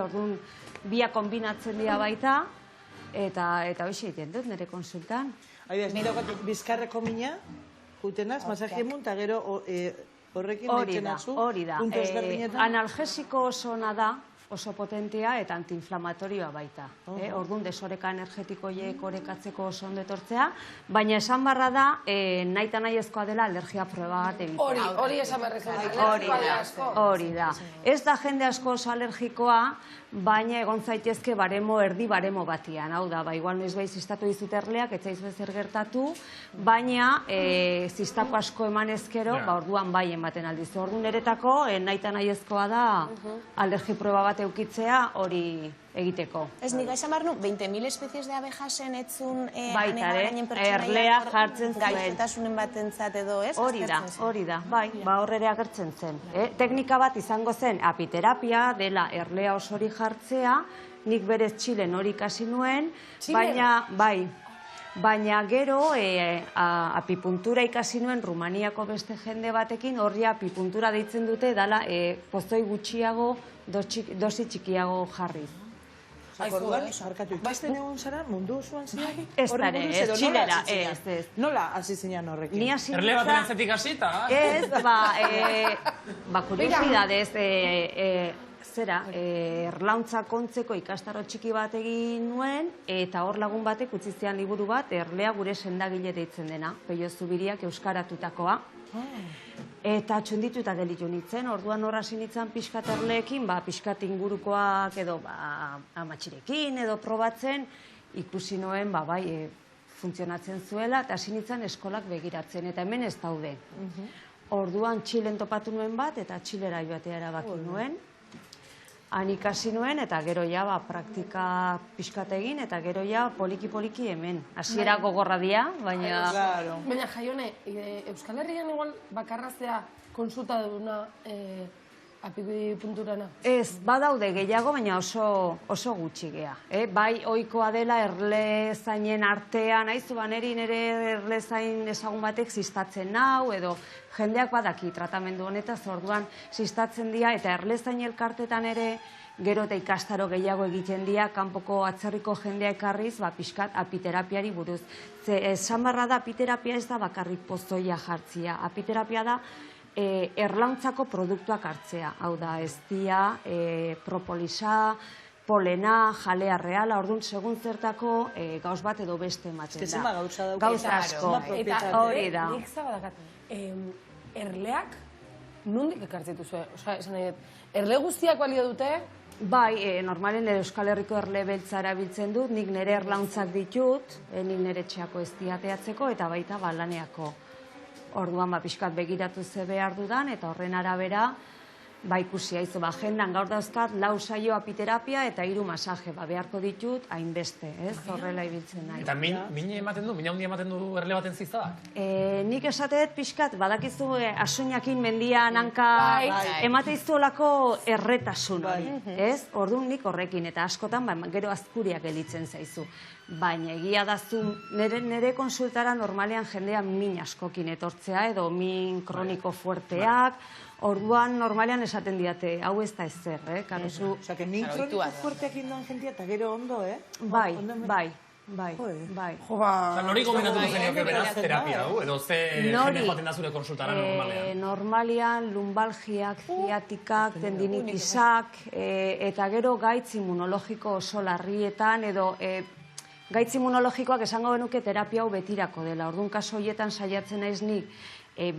orduan, bia kombinatzen dira baita, eta hoxe egiten dut nire konsultan. Aidez, nire bizkarreko mina, jutenaz, masaje emun, eta gero horrekin egiten atzu, puntu ezberdinetan. Analgesiko oso ona da, oso potentea eta antiinflamatorioa baita. Orduan, desoreka energetikoiek orekatzeko oso ondo etortzea, baina esan barra da, nahi eta nahi ezkoa dela alergia proba bat egitea. Hori esan barrezko. Hori da. Ez da jende asko oso alergikoa, baina egon zaitezke baremo, erdi baremo batian. Hau da, igual noiz behi zistatu dizut erleak, etzaiz bezer gertatu, baina zistako asko eman ezkero, orduan bai ematen aldizu. Orduan eretako, nahi eta nahi ezkoa da alergi proba bat eukitzea hori egiteko. Ez nik esan behar nu, 20.000 espezies de abejasen etzun baitare, erlea jartzen zuen. Gaixotasunen bat entzat edo, ez? Hori da, bai, horrere agertzen zen. Teknika bat izango zen apiterapia, dela erlea osori jartzea, nik berez Txilen hori ikasi nuen, baina gero apipuntura ikasi nuen Rumaniako beste jende batekin, horri apipuntura deitzen dute, dela pozoi gutxiago, dosi txikiago jarriz. Orduan, harkatu, ikasten egon zara, mundu osoan ziak? Ez dara, ez Txilera, ez. Nola hasi zinean horrekin? Ni hasi erle bat erantzetik hasita? Ez, kuriosidadez, zera, erlauntza kontzeko ikastaro txiki bat egin nuen, eta hor lagun batek utzi zian liburu bat, erlea gure sendagile deitzen dena, Peio Zubiriak euskaratutakoa. Eta txundituta gelitu nintzen, orduan horra sinitzen pixkat erleekin, pixkat ingurukoak edo amatxirekin edo probatzen, ikusi noen, funtzionatzen zuela, eta sinitzen eskolak begiratzen, eta hemen ez daude. Orduan Txilen topatu nuen bat, eta Txilera joatea erabaki nuen. Han ikasi nuen, eta gero ja praktika pixkat egin, eta gero ja poliki-poliki hemen. Hasiera gogorra dia, baina... Baina, Jaione, Euskal Herrian igual bakarraztea konsulta duguna apipunturana? Ez, badaude gehiago, baina oso gutxi gea. Bai, ohikoa dela erlezainen artean, haizu baneri nire erlezain ezagun batek zistatzen nau, edo jendeak badaki tratamendu honetaz, orduan zistatzen dira, eta erlezain elkartetan ere gero eta ikastaro gehiago egiten dira, kanpoko atzerriko jendea ekarriz, pixkat apiterapiari buruz. Esan barra da, apiterapia ez da bakarrik pozoia jartzia. Apiterapia da, erlauntzako produktuak hartzea. Hau da, eztia, propolisa, polena, jalea reala, orduan segun zertako gauz bat edo beste ematen da. Zema gauza dauka. Gauz asko. Hori da. Nik zabadakat, erleak nondik ekartzitu zuen? Osa, esan nahi dut, erle guztiak balio dute? Bai, normalen Euskal Herriko erle beltza erabiltzen dut, nik nire erlauntzak ditut, nik nire txeako eztiateatzeko eta baita laneako. Orduan, pixkat begiratu ze behar dudan, eta horren arabera, Ba, ikusi haizu, agendan gaur dauzkat, 4 saio apiterapia eta 3 masaje, beharko ditut, hainbeste, ez? Horrela ibiltzen nahi. Eta min handi ematen du erle baten ziztabak? Nik esateet pixkat, badakizu asuinakin mendian hanka emate iztuolako erretasun hori, ez? Orduan nik horrekin, eta askotan gero azkuriak gelitzen zaizu. Baina egia dazu, nire konsultara normalean jendea min askokin etortzea, edo min kroniko fuerteak, orduan normalean esaten diate, hau ez da ezer, karuzu. Osa, que min kroniko fuerteak indoan jentia eta gero ondo, Bai. Nori gomendatuko zenioke beraz terapia, edo ze jende joaten da zure konsultara normalean? Normalean, lumbalgiak, ziatikak, tendinitisak, eta gero gaitz immunologiko oso larrietan, edo gaitz immunologikoak esango genuke terapia hau betirako dela. Orduan kaso horietan saiatzen naiz nik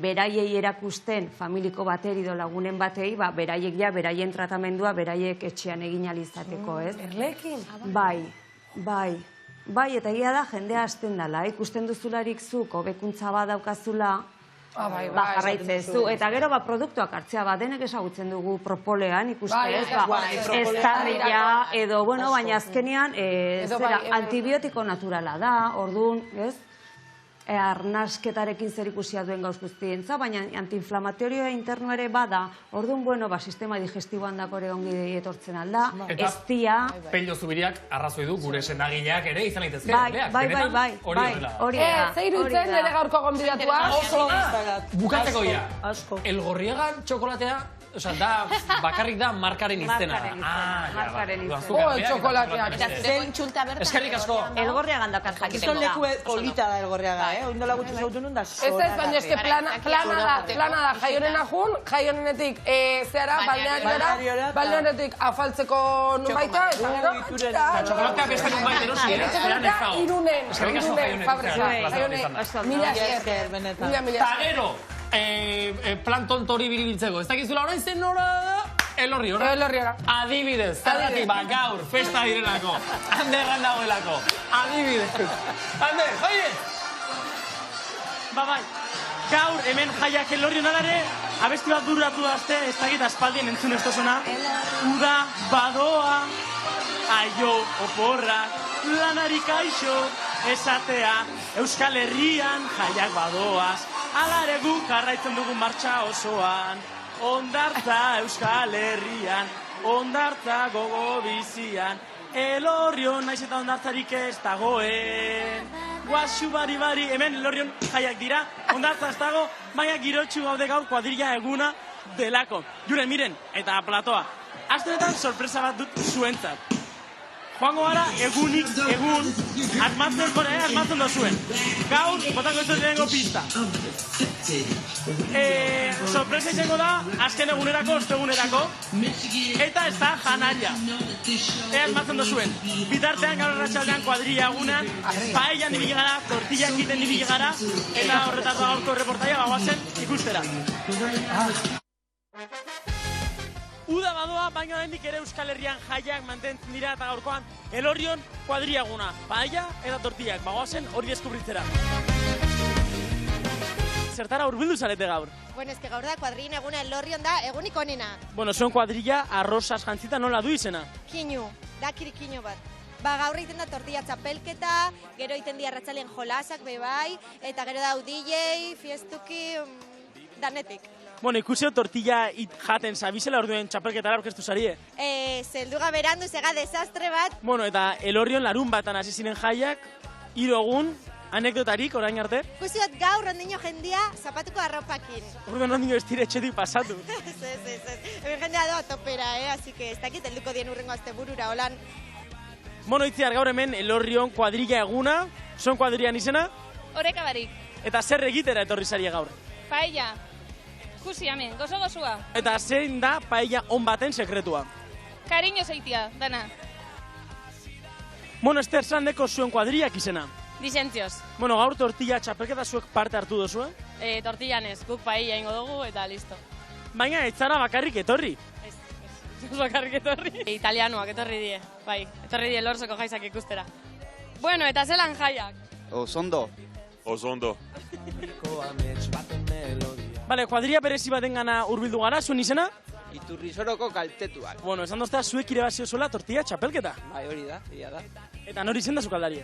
beraiei erakusten familiko bateri edo lagunen batei, beraiek beraien tratamendua, beraiek etxean egin alizateko, ez? Erleekin? Bai, eta egia da jendea hasten dela, ikusten duzularik zuk hobekuntza bat daukazula, jarraitzezu. Eta gero produktuak hartzea denek ezagutzen dugu propolean, ikusten ez tarria, edo, baina azkenean antibiotiko naturala da, orduan, ez? Arnasketarekin zer ikusia duen gauz guztientza, baina antiinflamatorioa interno ere bada, orduan, sistema digestiboan dako ere ongi etortzen alda, ez dia... Pello Zubiriak arrazoi du gure sendagileak ere izan daitezke. Bai, hori da. Ze iruditzen nire gaurko gonbidatua? Bukatzeko ia. Elgorriegan txokolatea, da bakarrik da markaren izena da. Markaren izena. Txokolateak. Eta zen txulta bertan. Eskerrik asko. Elgorriagan daukar jakiteko da. Gizon leku polita da Elgorriaga, oindola gutxi zautu nun da zora. Ez, baina eske plana da, jaionen ajun, jaionenetik zehara, balnearetik afaltzeko nunbaita, eta gero... Txokolatea beste nunbait erosi, zeran ez dago. Irunen, fabrika. Mila esker, benetan. Eta gero, plan tontori biribiltzeko. Ez dakizula orain zen nora da? Elorri, ora? Elorri, ora. Adibidez, zergatik gaur, festa direnako, Anderran dagoelako. Adibidez. Ander, joie! Bai, gaur hemen jaiak Elorri honalare, abesti bat bururatu dazte, ez dakit aspaldien entzun ez tozuna. Uda badoa, aio oporrak, lanari kaixo, esatea, Euskal Herrian jaiak badoaz, alare guk jarraitzen dugun martxa osoan. Ondartza Euskal Herrian, ondartza gogo bizian, Elorrion naiz eta ondartzarik ez dagoen. Guaxu bari, hemen Elorrion jaiak dira, ondartza ez dago, baina girotxu gaude gaur kuadrilla eguna delako. Juren, miren, eta platoa. Astenetan sorpresa bat dut zuentzat. Joango gara, egunik, egun, asmatzen dozuen. Gaur, botako ez dut lehenengo pista. Sorpresa izango da, azken egunerako, ostegunerako, eta ez da janaria. Asmatzen dozuen. Bitartean, gaur arratsaldean kuadrilla egunean, paellan ibili gara, tortillak egiten ibili gara, eta horretaz da gaurko reportaia, bagoazen ikustera. Uda badoa, baina oraindik ere Euskal Herrian jaiak mantentzen dira eta gaurkoan Elorrion kuadrilla eguna. Paella eta tortillak, bagoazen hori deskubritzera. Zertara hurbildu zarete gaur? Bueno, eske gaur da kuadrilla eguna Elorrion da egunik onena. Bueno, zuen kuadrilla arrozaz jantzita nola du izena? Kinu, da kirikinu bat. Gaur egiten da tortilla txapelketa, gero egiten di arratsalean jolasak bebai, eta gero da DJ, fiestuki, danetik. Bueno, ikusio tortilla jaten zabizela orduen txapelketara aurkeztu zarie. Zelduga berandu, zega desastre bat. Bueno, eta Elorrion larun batan hasi ziren jaiak, 3 egun, anekdotarik orain arte. Ikusiot gaur ondino jendia zapatuko arropakin. Orduen ondino ez dire etxetik pasatu. Ez. Hemen jendea doa topera, así que ez dakit helduko dien urrengo asteburura, holan. Bueno, itziar gaur hemen Elorrion kuadrilla eguna, zuen kuadrillan izena? Oreka barik. Eta zer egitera etorri zarie gaur? Paella. Ikusi hemen, gozo-gozua. Eta zein da paella on baten sekretua? Kariño zeitia, dana. Bueno, Ester, zandeko zuen kuadrillak izena? Dizentzios. Bueno, gaur tortilla txapelketa zuek parte hartu dozue? Tortillan ez, guk paella ingo dugu eta listo. Baina, ez zara bakarrik etorri? Ez bakarrik etorri. Italianoak etorri die, bai. Etorri die Lorzoko jaizak ikustera. Bueno, eta zelan jaiak? Osondo. Bale, kuadrilla berezi baten gana urbildu gara, zuen izena? Iturrizoroko kaltetuak. Bueno, esan doztea, zuek irabazio zola tortilla txapelketa. Bai, hori da, ia da. Eta nori zen da zukaldari?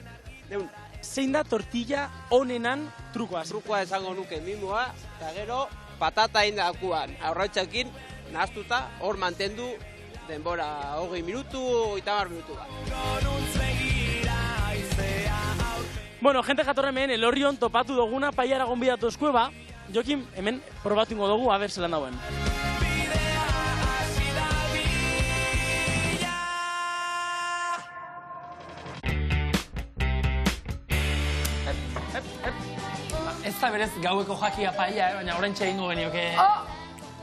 Deun. Zein da tortilla onenan trukoa? Trukoa esango nuke mimoa, eta gero patata indakuan. Aurrautxakin, nahaztuta, hor mantendu denbora 20 minutu, 30 minutu bat. Bueno, jente jatorren hemen, Elorrion topatu duguna paiara gonbidatu eskueba. Jokin, hemen probatu ingo dugu, aber zelan dauen. Ez da berez gaueko jakia paia, baina oraintxe egingo genioke...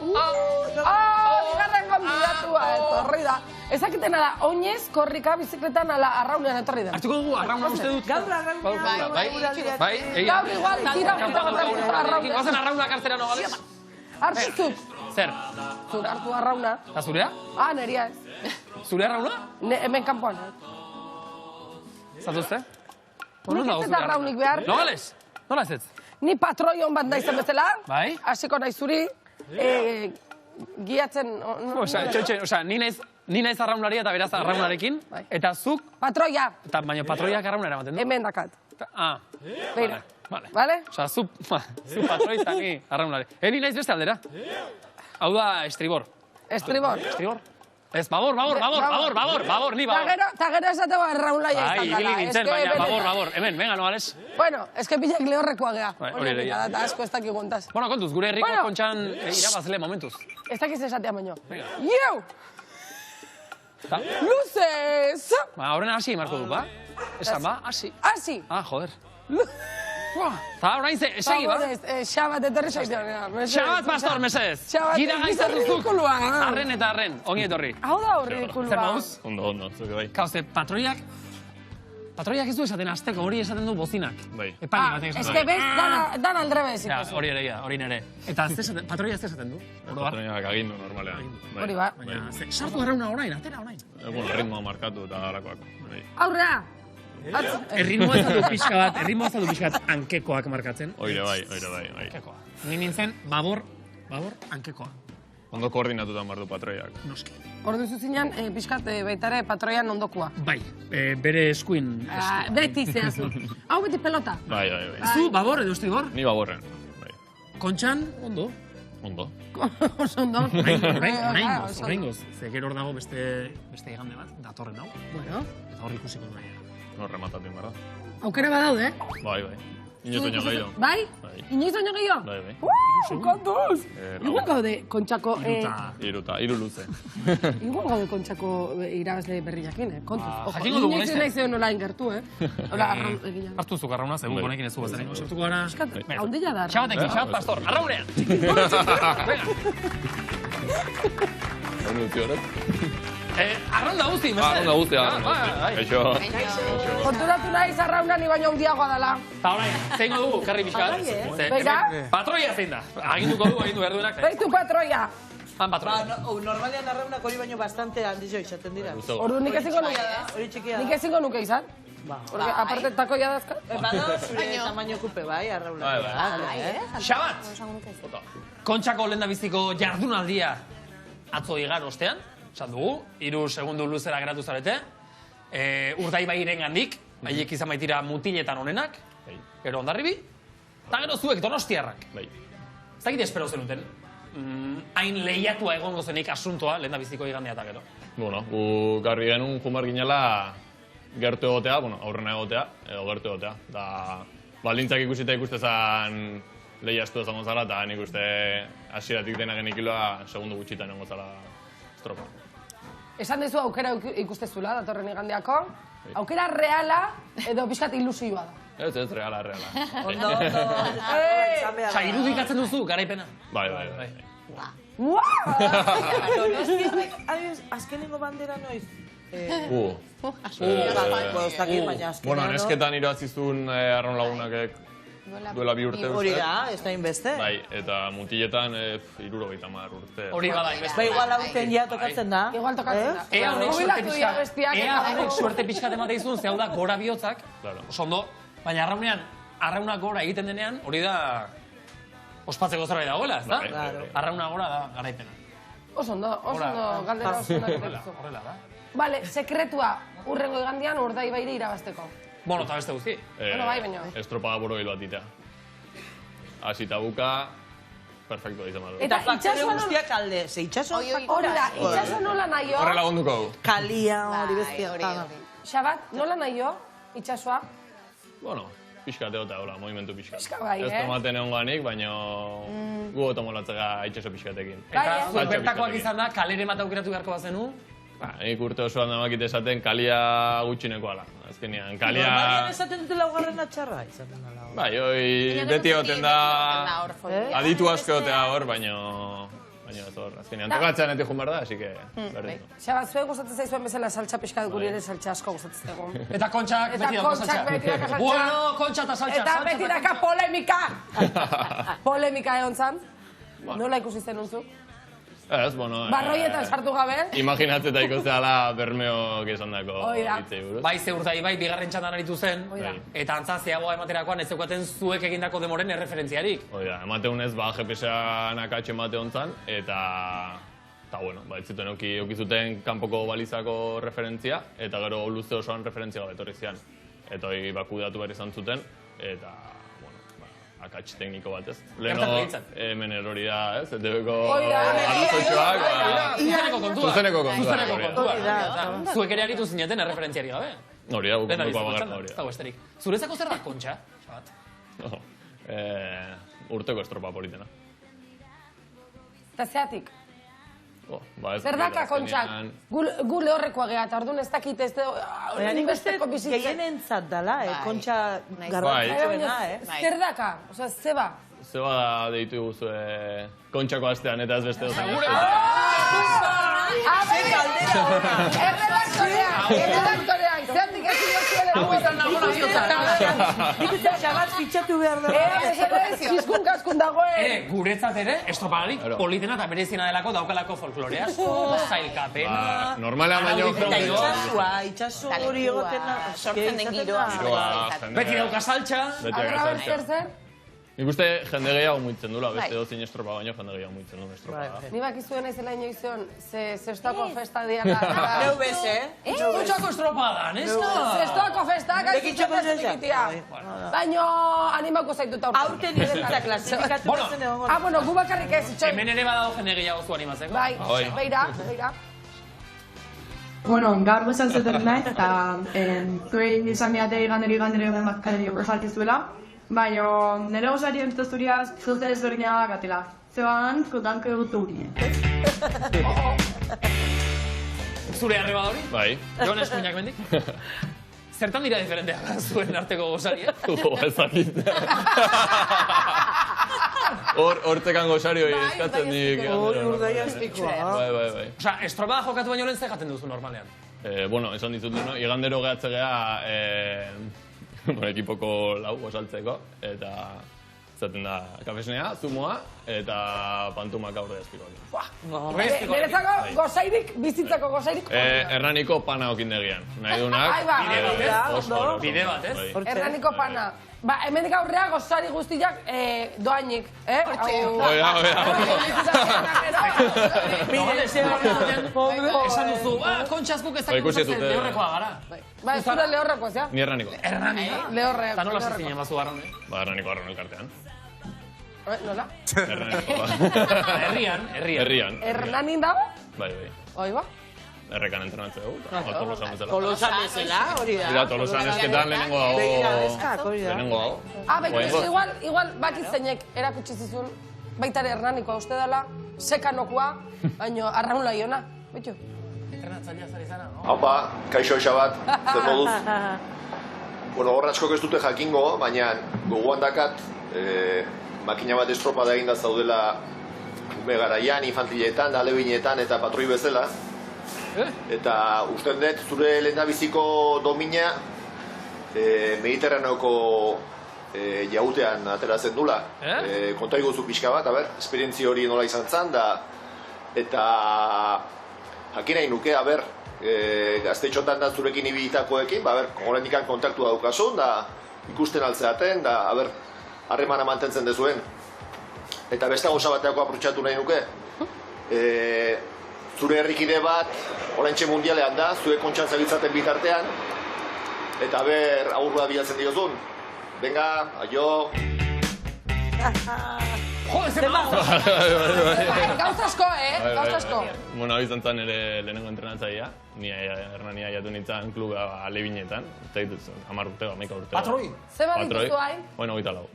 Bigarren gonbidatua, etorri da. Ezakiten ala, oinez, korrika, bizikletan ala, arraunean etorri da. Hartuko dugu, arrauna uste dut. Gaur arraunean. Bai, Gaur igual, tira arraunean. Gozen arrauna kartera no, gales? Hartu zuk. Zer? Zuk hartu arrauna. Eta zurea? Neria ez. Zure arrauna? Hemen kanpoan. Zatuzte? Nik ez eta arraunik behar. No, gales? Nola ez ez? Ni patroion bat naizen bezala. Bai? Hasiko nahi zuri. Giatzen... Ni naiz arraunaria eta beraz arraunarekin, eta zuk... Patroia! Eta baina patroiak arraunara ematen du? Hemen dakat. Beira. Vale? Osa, zu patroi eta ni arraunare. Ni naiz beste aldera. Hau da estribor. Estribor? Estribor. Ez, babor, ni babor. Ta gero esateko arraunlaia izan dela. Ibili nintzen, baina babor. Hemen, venga, no, ales? Bueno, eske pilak lehorrekoa gea. Hori ere, ja. Eta asko ez dakik guntaz. Bueno, kontuz, gure herriko kontxan irabazle momentuz. Ez dakiz esatea baino. Ieu! Luzez! Horren hasi marko du, ba? Esan, ba? Hasi. Hasi! Joder. Eta orain segi, ba? Xabat, etorri saitean. Xabat, pastor, mesedez. Gira gaizatuzuk. Arren eta arren, ongi etorri. Hau da horrikulua. Zer mauz? Ondo, zuke bai. Kauze, patroiak ez du esaten azteko, hori esaten du bozinak. Bai. Epani batek esaten. Ez que bez, dan aldrebez. Hori ere, hori nere. Eta patroia ez esaten du? Patroiak agindu normalean. Hori ba. Sartu arrauna orain, atera orain. Bueno, ritmoa markatu eta halakoak. Aurrea! Erritmoa ez du pixka bat hankekoak markatzen. Oire bai. Hankekoa. Ni nintzen, babor, hankekoa. Ondo koordinatutan bardu patroiak. Noski. Ordu zuzinean, pixkat baitare patroian ondokua. Bai, bere eskuin. Beti zehazu. Hau beti pelota. Bai. Zu, babor edo estribor? Ni baborren. Kontxan, ondo. Ondo. Oso ondo. Horrengoz. Ze gero hor dago beste igande bat, datorren hau. Bueno. Eta hor ikusiko nahi. No rematatzen barra. Aukera badaude, Bai. Inoiz baino gehiago. Bai? Inoiz baino gehiago? Bai. Kontuz! Igual gaude kontxako... Hiru luze. Igual gaude kontxako irabazle berriakin, kontuz. Jakingo dugu, inoiz nahi zeu nola ingertu, Hola, egin. Hartu zuk arrauna, zegoen konekin ez du bezaren. Sartuko gara... Haundilla da. Xabatekin, xabat pastor, arraunean! Arraunda guzti, mesede? Arraunda guzti, Eixo. Konturatu nahi zarrauna ni baino handiagoa dela. Eta orain, zein dugu, karri pixkat? Beira? Patroia zein da? Aginduko behar duenak. Beitu patroia. Patroia. Normalean arraunak hori baino bastante handizio izaten dira. Ordu nik ezingo nuke. Hori txikia da. Nik ezingo nuke izan. Porque aparte takoia dazka. Bada zure tamaino kupe bai, arraunak. Xabat! Kontxako lehendabiziko jardunaldia atzo igan ostean. Esan dugu, 3 segundu luzera geratu zarete. Urdaibagiren gandik, haiek izan baitira mutiletan honenak. Gero ondarribi. Eta gero zuek donostiarrak. Ez dakit espero zenuten. Hain lehiatua egongo zenik asuntoa, lehendabiziko igandea eta gero. Bueno, gu garbi genuen jumar ginela gertu egotea, aurrena egotea, edo gertu egotea. Da, baldintzak ikusita ikustezan lehiaztu ezango zara, eta nik uste hasieratik dena genikiloa segundu gutxitan egongo zara estropa. Esan dezu aukera ikustezula, datorren igandeako. Aukera reala edo pixkat ilusioa da. Ez, reala. Ondo. Osa, irudikatzen duzu, garaipena. Bai. Azkenengo bandera noiz? Bueno, nesketan iratzizun arraun lagunak duela 2 urte. Hori da, ez da inbeste. Bai, eta mutiletan 70 urte. Hori bada inbeste. Ba, igual hauten ja tokatzen da. Igual tokatzen da. Ea honek suerte pixkat emate izun, ze hau da gora bihotzak. Oso ondo, baina arraunak gora egiten denean, hori da ospatzeko zerbait dagoela, ez da? Arrauna gora da garaipena. Oso ondo, galdera oso ondo. Horrela da. Bale, sekretua urrengo igandian Urdaibairi irabazteko. Bueno, eta beste guzti. Bueno, bai, baina. Estropada borobil bat itea. Hasita buka, perfecto izan badu. Eta faktore guztiak alde, ze itxaso? Hori da, itxaso nola nahi jo? Horrela gonduko hau. Kalia, hori bestia. Xabat, nola nahi jo, itxasoa? Bueno, pixkate gota, hola, movimentu pixkat. Pixka bai, Ez tomaten egon ganik, baina gu otomolatzega itxaso pixkatekin. Eta zuek bertakoak izan da, kalere bat aukeratu beharko bazenu? Nik urte osoan damakit esaten kalia gutxineko ala. Azkenean, kalia... Normalian esaten dute laugarren atxarra, izaten da lau. Bai, hoi beti goten da... Aditu asko gotea hor, baina ez hor. Azkenean, tokatzean eti jun behar da, así que... Xabat, zuek gustatzen zaizuen bezala saltsa pixka guri ere saltsa asko gustatzen zaigu. Eta kontxak beti dako saltsa. Bueno, kontxa eta saltsa. Eta beti daka polemika! Polemika egon zan. Nola ikusi zen unzu? Ez, bueno... Barroietan sartu gabe. Imaginatzeta ikusteala Bermeok esan dako hitzei buruz. Bai, ze Urdaibai bigarren txandan aritu zen, eta antza zeagoa ematerakoan ez zeukaten zuek egindako demoren erreferentziarik. Oida, emateunez, GPS-an akatxe emateun zan, eta bueno, ez zuten eukizuten kanpoko balizako referentzia, eta gero luze osoan referentzia gabe etorri zian. Eta hori bakudatu behar izan zuten, eta... akats tekniko bat, ez? Leno, hemen erori da, ez? Etebeko arazoitxoak, zuzeneko kontua. Zuek ere aritu zineten erreferentziari gabe? Hori da, gukonduko abagarra hori da. Zurezako zer da kontxa? Urteko estropa politena. Eta zeatik? Zer daka kontxak? Gu lehorrekoa geha, eta orduan ez dakit ez inbesteko bizitzen. Gehienentzat dala, kontxa garrantzitsuena, Zer daka? Osa, zeba? Zeba deitu guzue kontxako astean eta ez beste dozen. Zer galdera hona! Erredaktorea! Zeatik ez dira hau izan nagona biotan. Nik uste Xabat fitxatu behar da. Zizkun kaskun dagoen. Guretzat ere, estropagari, politena eta berezina delako daukalako folklorea. Zailkapena. Normalean baino. Eta itxasu hori egoten. Sortzen den giroa. Beti dauka saltxa. Zer? Nik uste jende gehiago muitzen dula, beste dozin estropa baino jende gehiago muitzen duen estropa. Ni bakizuen aizela inoizion, zestako festa diala. Neu bez, Kutxako estropa da, neska? Zestako festa, Dekitxako zikitia. Baino animako zaituta urte. Aurten izutza klasifikatu bezen egon gona. Bueno, gu bakarrik ez, itxoin. Hemen ere badago jende gehiago zu animatzeko. Bai, beira. Bueno, gaur bezan zuten nahi, eta zuei izan behatei ganderi bakarri horrejaltizuela. Baina, nire gozari entzuzuriaz, zuze ezberdina gatela. Zeban, kotanko egutu hori. Zure arreba hori? Bai. Jon eskuinak mendik? Zertan dira diferenteak zuen arteko gozari, ezakit. Hortzekan gozari hori eskatzen dik. Urdai azpikoa. Bai. Osa, estropada jokatu baino lehen zegaten duzu normalean? Bueno, esan dizut, igandero gehatze geha ekipoko lau osaltzeko, eta zaten da kafesnea, zumoa, eta pantumak aurre ezpikoak. Niretzako gozairik, bizitzako gozairik. Hernaniko pana okindegian. Nahi dunak, bide bat, ez? Hernaniko pana. Ba, hemendik aurrea gozari guztiak doainik, Esan duzu, kontxazkuk ezak ikusten lehorrekoa gara. Ba, ez zure lehorrekoa, zea? Ni Hernaniko. Lehorrekoa. Eta nola zizinen bazu garran, Ba, Hernaniko arron elkartean. Nola? Hernaniko, Herrian. Hernanin dago? Bai. Oi ba? Errekan entrenatze dugu, Tolosan bezala. Tolosan bezala, hori da. Mira, Tolosan esketan lehenengo dago. Lehenengo dago. Betu, igual bakit zeinek erakutsi zizun, baitare Hernanikoa uste dela, sekanokoa, baino arraunla iona. Betu? Entrenatzailea zari zara, no? Haupa, kaixo Xabat, zer moduz. Bueno, horra askok ez dute jakingo, baina gogoan dakat, makina bat estropada eginda zaudela ume garaian, infantileetan, alebinetan eta patroi bezala. Eta uste dut zure lehendabiziko domina Mediterraneoko jautean ateratzen dula. Konta iguzu pixka bat, esperientzi hori nola izan zan, eta jakin nahi nuke, gaztetxotan da zurekin ibilitakoekin, horrendik kontaktu daukasun, da ikusten altzeaten, da harremana mantentzen dezuen. Eta beste gauza bateako aprotxatu nahi nuke, zure herrikide bat, oraintxe mundialean da, zuek kontxan zabiltzaten bitartean, eta ber, aurrua bilatzen diozun. Venga, aio. Jo, ez ema! Gauz asko, gauz asko. Bueno, hau izan zen ere lehenengo entrenatzaia. Ni Hernania jatu nintzen kluba Alebinetan. Eta dituz, 10 urte, 11 urte. Patroi? Ze bat dituzu hain? Bueno, 24.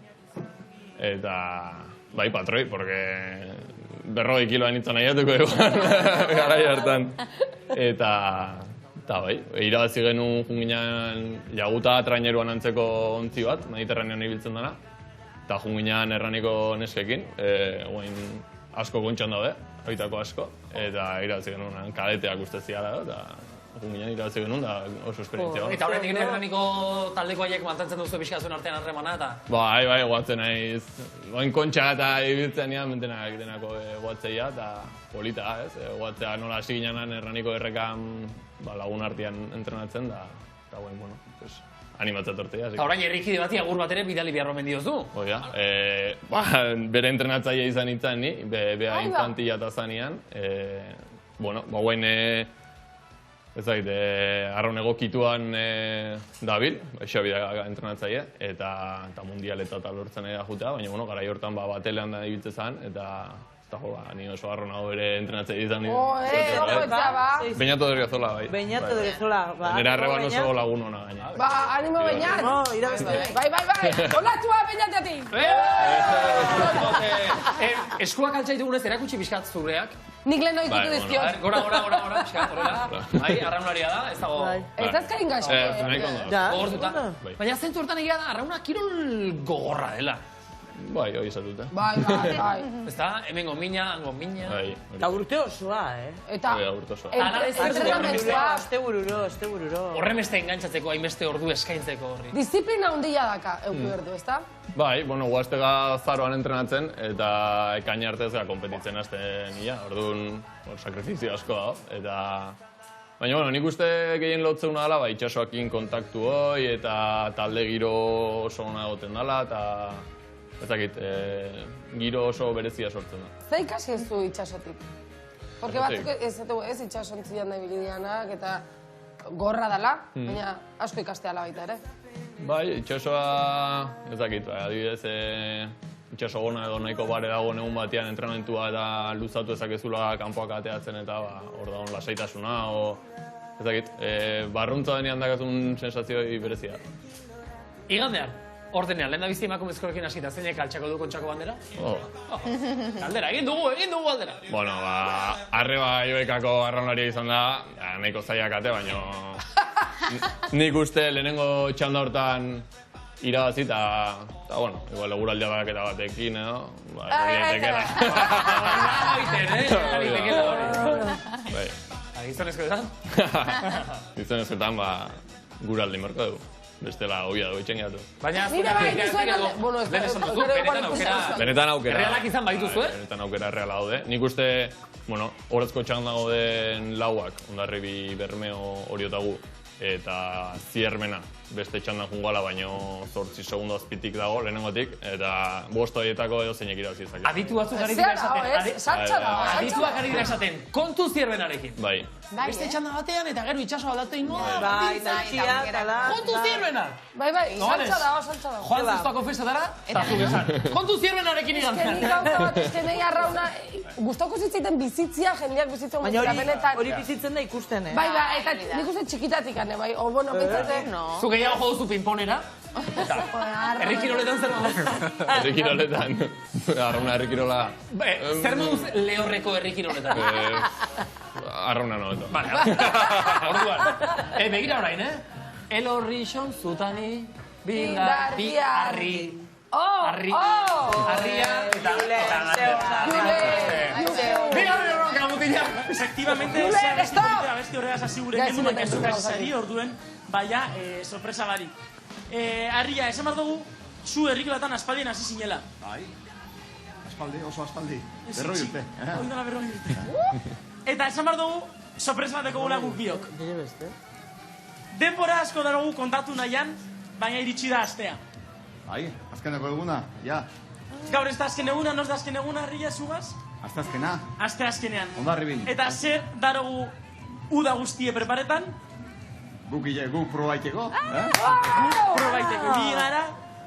Eta, bai, patroi, porque 40 kiloa nintzen nahiatuko egon, garai hartan. Eta bai, irabazi genuen junginan Jaguta traineruan antzeko ontzi bat, Mediterranean ibiltzen dena. Eta junginan Erraniko neskekin, guain asko kontxan daude, oitako asko. Eta irabazi genuen kadeteak uste ziala, eta junginan irabazi genuen, da oso esperientzia. Eta horretik Erraniko taldeko haiek mantentzen duzu pixkazuen artean harremana, eta... Bai, guatzen naiz. Guain kontxa eta ibiltzen nian, denako guatzeia, eta polita, ez? Guatzea nola hasi ginenan Erraniko errekan lagun artean entrenatzen, da guain, bueno, pues... animatzat ortea. Eta orain herrikide bati agur bat ere bidali beharro mendiozu. Oia, bere entrenatzaia izan nintzen ni, bea infantila eta zanean. Bueno, guain, ez zait, arraun egokituan dabil, Xabida entrenatzaia, eta mundialeta eta lortzen da jutea, baina, bueno, garai hortan batelean da ibiltze zen, eta ni oso arro nago bere entrenatzaia izan nintzen. Beñato Deriozola, bai. Beñato Deriozola, ba. Nera arreban oso lagun hona gaina. Ba, animo Beñat. Bai. Olatua Beñatetik. Eskuak altxaitugunez erakutsi pixkat zureak. Nik lehen oikutu dizkiot. Gora, pixkat, horrela. Bai, arraunaria da, ez dago... Ez azkarin gaxo. Gogortuta. Baina zentu hortan egia da, arrauna kirol gogorra dela. Bai, hori izatuta. Bai. Ez da, hemen gomina, hango mina. Eta urte osoa, Eta... urte osoa. Este bururo. Horremeste engantzatzeko, hainbeste ordu eskaintzeko horri. Disiplina hundila daka, euki berdu, ez da? Bai, bueno, guaztega zaroan entrenatzen, eta ekaina artez kompetitzen azten ia. Orduan, sakrifizio asko da, eta... Baina, bueno, nik uste gehien lotzeuna dela, itxasoakin kontaktu hoi, eta talde giro oso ona egoten dela, eta... Ez dakit, giro oso berezia sortzen da. Zer ikasi ez du itxasotik? Porque batzuk ez itxasontzian da bilidianak eta gorra dela, baina asko ikastea ala baita ere. Bai, itxasoa, ez dakit, adibidez, itxaso gona edo nahiko bare dagoen egun batean entrenamentua eta luzatu ezakezula kanpoak ateatzen eta hor dagoen lasaitasuna, ez dakit, barruntza denean dakazun sensazioi berezia. Igandean? Ordenean, lehen da bizi emakumezkoekin hasita, zeinek altxako du kontxako bandera? Aldera, egin dugu aldera. Bueno, arreba joekako arraunaria izan da, nahiko zaiak ate, baina nik uste lehenengo txanda hortan irabazi eta, bueno, igual eguraldiak eta batekin, edo? Egitetekela. Bai. Gizonezkoetan? Gizonezkoetan, guraldi marko dugu. Bestela hoia dugu itxen Baina, benetan aukera. Errealak izan baitu zuen? Benetan aukera erreala daude. Nik uste, bueno, horrezko txan dago den lauak, Ondarribi, Bermeo, Oriotagu, eta Ziermena, beste txandan jungala, baino 8 segundo azpitik dago, lehenengotik, eta 5 horietako edo zeinek irabazi ezak. Aditu batzuk ari dira esaten. Adituak ari dira esaten, kontu Ziermenarekin. Bai. Beste txanda batean eta gero itxaso aldatu ingo da. Bai, naltxia, tala. Kontu Ziermena! Bai, saltza dago. Joan zuztuako festatara, eta zuk esan. Kontu Ziermenarekin igan. Nik gauza bat, nahi arrauna, gustoko zitzaiten bizitzia, jendeak bizitzen baina hori bizitzen da ikusten, Bai, eta nik uste txikitatik ane, bai, o bueno, pentsatzen. Zu gehiago jo duzu pinponera. Herrikiroletan zer moduz? Herrikiroletan. Arrauna herrikirola... Zer moduz lehorreko herrikiroletan? Arrauna nobeto. Vale, orduan. Begira orain, Elorri xon zutani, bindar, bi arri. Arria, eta Efectivamente, beste horregaz hasi gure genuek ez ukasizari, orduen, baina, sorpresa barik. Arria, esan behar dugu, zu herrikilatan aspaldien hasi zinela. Bai, aspaldi, oso aspaldi. Berroi urte. Oindala berroi urte. Eta esan behar dugu, sorpresa bateko gula guk biok. Denbora asko darogu kontatu nahian, baina iritsi da astea. Bai, azkeneko eguna, ja. Gaur ez da azken eguna, noz da azken eguna, Arria, zugaz? Asteazkena. Asteazkenean. Ondarribin. Eta zer darogu uda guztie preparetan? Guk probaiteko. Probaiteko. Ibi gara.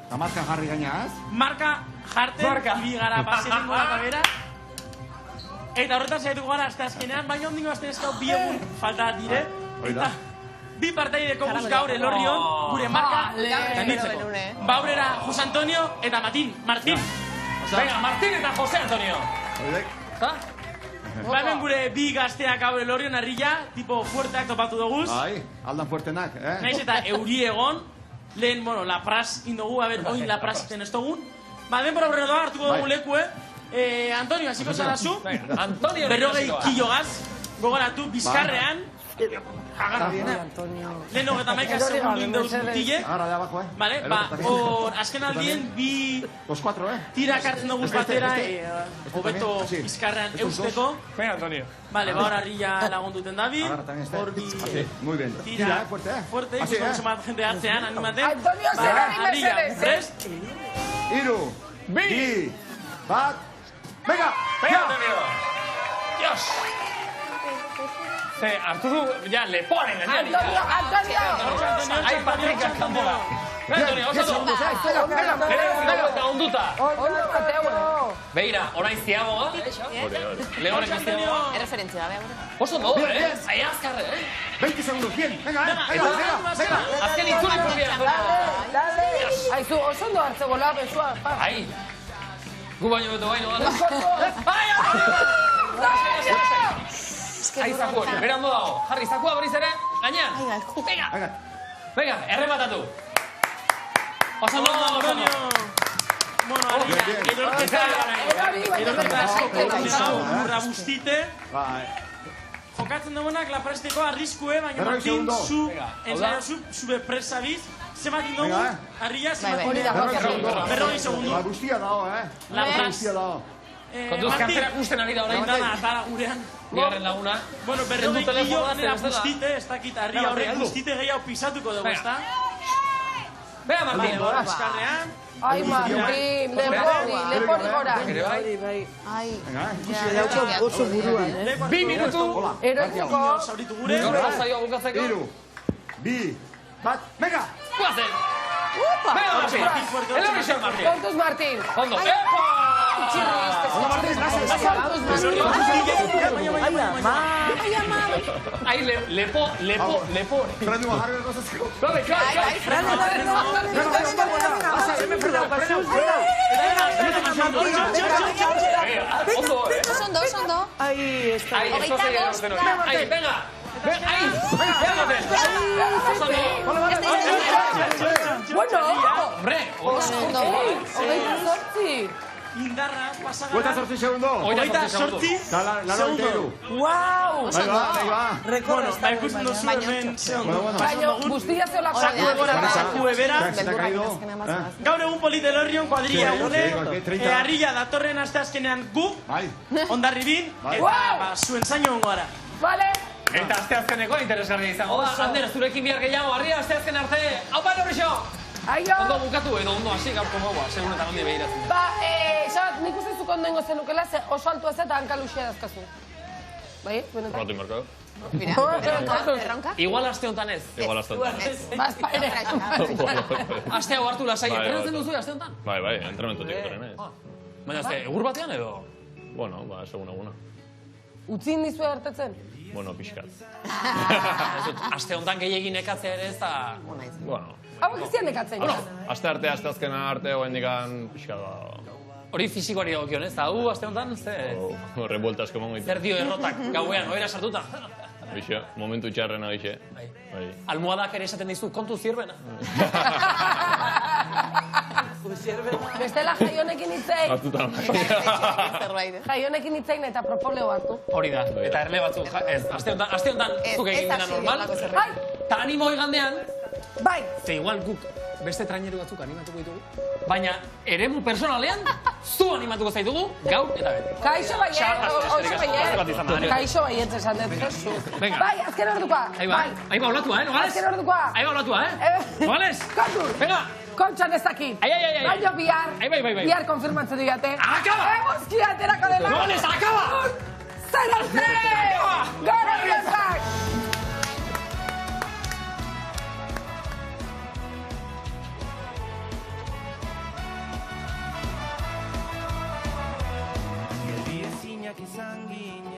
Eta marka jarri gainaz. Marka jarten. Ibi gara paserengo eta bera. Eta horretan zaituko gara asteazkenean, baina ondingo asteazkau bi egun falta dire. Eta bi partaideko guz gaur Elorrion, gure marka gainditzeko. Baurera Jose Antonio eta Martín. Venga, Martín eta Jose Antonio. Hemen gure bi gazteak gaur Elorrion harrila, tipo fuerteak topatu doguz. Bai, aldan fuertenak, Naiz eta euri egon, lehen, lapraz indogu, oin lapraz iten ez dugun. Denbora horrena doa hartuko dugu leku, Antonio, hasiko zara zu. Berrogei kilogaz, gogoratu, bizkarrean. Agarra bien, lehen hogeta maika segundu indeuz gutile. Agarra de abajo, Vale, hor, azken aldien, bi... Los 4, tirak hartzen dugu batera, hobeto bizkarrean eusteko. Venga, Antonio. Vale, hor harrila lagonduten dabil. Hor bi... Muy bien. Tira, fuerte, ikusten bat jende hartzean, animaten. Antonio, zerari mesedez, prest. Iru, bi, bat, venga! Venga, Antonio! Dios! Hartu du, ja, leporen gainean. Antonio! Ai, Patrika, kanpora. Antonio, oso eta onduta. Beira, orain ziagoa. Lehonek izteagoa. Erreferentzia gabe, Oso no, Ai, azkarre, 20 segundos, bien. Venga, Azken itzuli propia. Aizu, oso ondo hartzegoela, besua. Ai. Gu baino beto baino gana. Ai, zakua, bera ondo dago. Jarri, zakua berriz ere, gainean. Venga, errematatu. Oso ondo dago, Antonio. Urra bustite. Jokatzen dugunak lapresteko arriskue, baina Martín, zu, ensaio zube presabiz, zemat indogu, harria, zemat indogu. Berrogei segundu. La guztia dago, Lapraz. Kontuz, kartera gusten ari da orain. Dana, atara gurean. Bigarren laguna. Bueno, berrogei kilo ganera bustite, ez dakit harria horrek bustite gehiago pisatuko dugu, ez da? Venga, Martín. Eskarrean. Ai, Martín, lepori gora. Ai, oso buruan, 2 minutu. Eroituko. Zauritu gure. Gaur saioa bukatzeko. Iru, bi, bat, venga! Guazen! Venga, Martín. Elorri xor, Martín. Kontuz, Martín. Ondo. Ai, lepo. Frenu, jarri gozazko. Dale, Oso ondo. Ahí está. Ahí, venga. Bueno, hombre, Indarra, pasagara. Vuelta 8 segundos. Oita 8 segundu. Guau! Ahí va. Bueno, ikusten duzu hemen segundu. Baina, guztia zeolako. Saku ebera. Gaur egun polite Elorrion kuadrilla gune. Harrilla datorren asteazkenean gu. Ondarribin. Eta zuen zaino ongo gara. Vale. Eta asteazkeneko interesgarria izango da. Ander, zurekin bihar gehiago, harria asteazken arte. Haupa, Elorrixo! Ondo bukatu edo ondo hasi gaurko gogoa, seguretan ondi behiratzen. Xabat, nik uste zuko ondo ingo zenukela, oso altua ez eta hanka luxea dazkazu. Bai, benetan? Rato y marcado. Erronka? Igual aste honetan ez. Igual aste honetan. Bazpa ere. Aste hau hartu lasai, entrenatzen duzu aste honetan? Bai, entrenamentutik etorren ez. Baina, egur batean edo? Bueno, segun eguna. Utzin dizue hartatzen? Bueno, pixkat. Aste honetan gehiagin ekatzea ere ez da... Bueno. Hau giztian ekatzen. Aste arte, asteazkena arte, oa indikan pixkat da... Hori fizikoari dagokion, ez da? Aste honetan, ze... Horre buelta asko mongo. Zer dio errotak gauean, oera sartuta? Bixe, momentu txarrena bixe. Almohadak ere esaten dizu, kontu zirbena. Bestela jaionekin hitzein. Hartutan. Jaionekin hitzein eta propoleo hartu. Hori da, eta erle batzuk, ez, aste honetan zuk egin dena normal. Ta animo igandean, bai. Ze igual guk beste traineru batzuk animatuko ditugu. Baina, eremu personalean, zu animatuko zaitugu, gaur eta beti. Kaixo baiet, esan dut, Josu. Bai, azken ordukoa. Ahí va olatua, Nogales? Azken ordukoa. Ahí va olatua, Nogales? Katu. Venga. Kontxan ez dakit. Baina bihar konfirmatzen digate. Akaba! Eguzkia aterako dela. Gones, akaba! Zer arte! Gara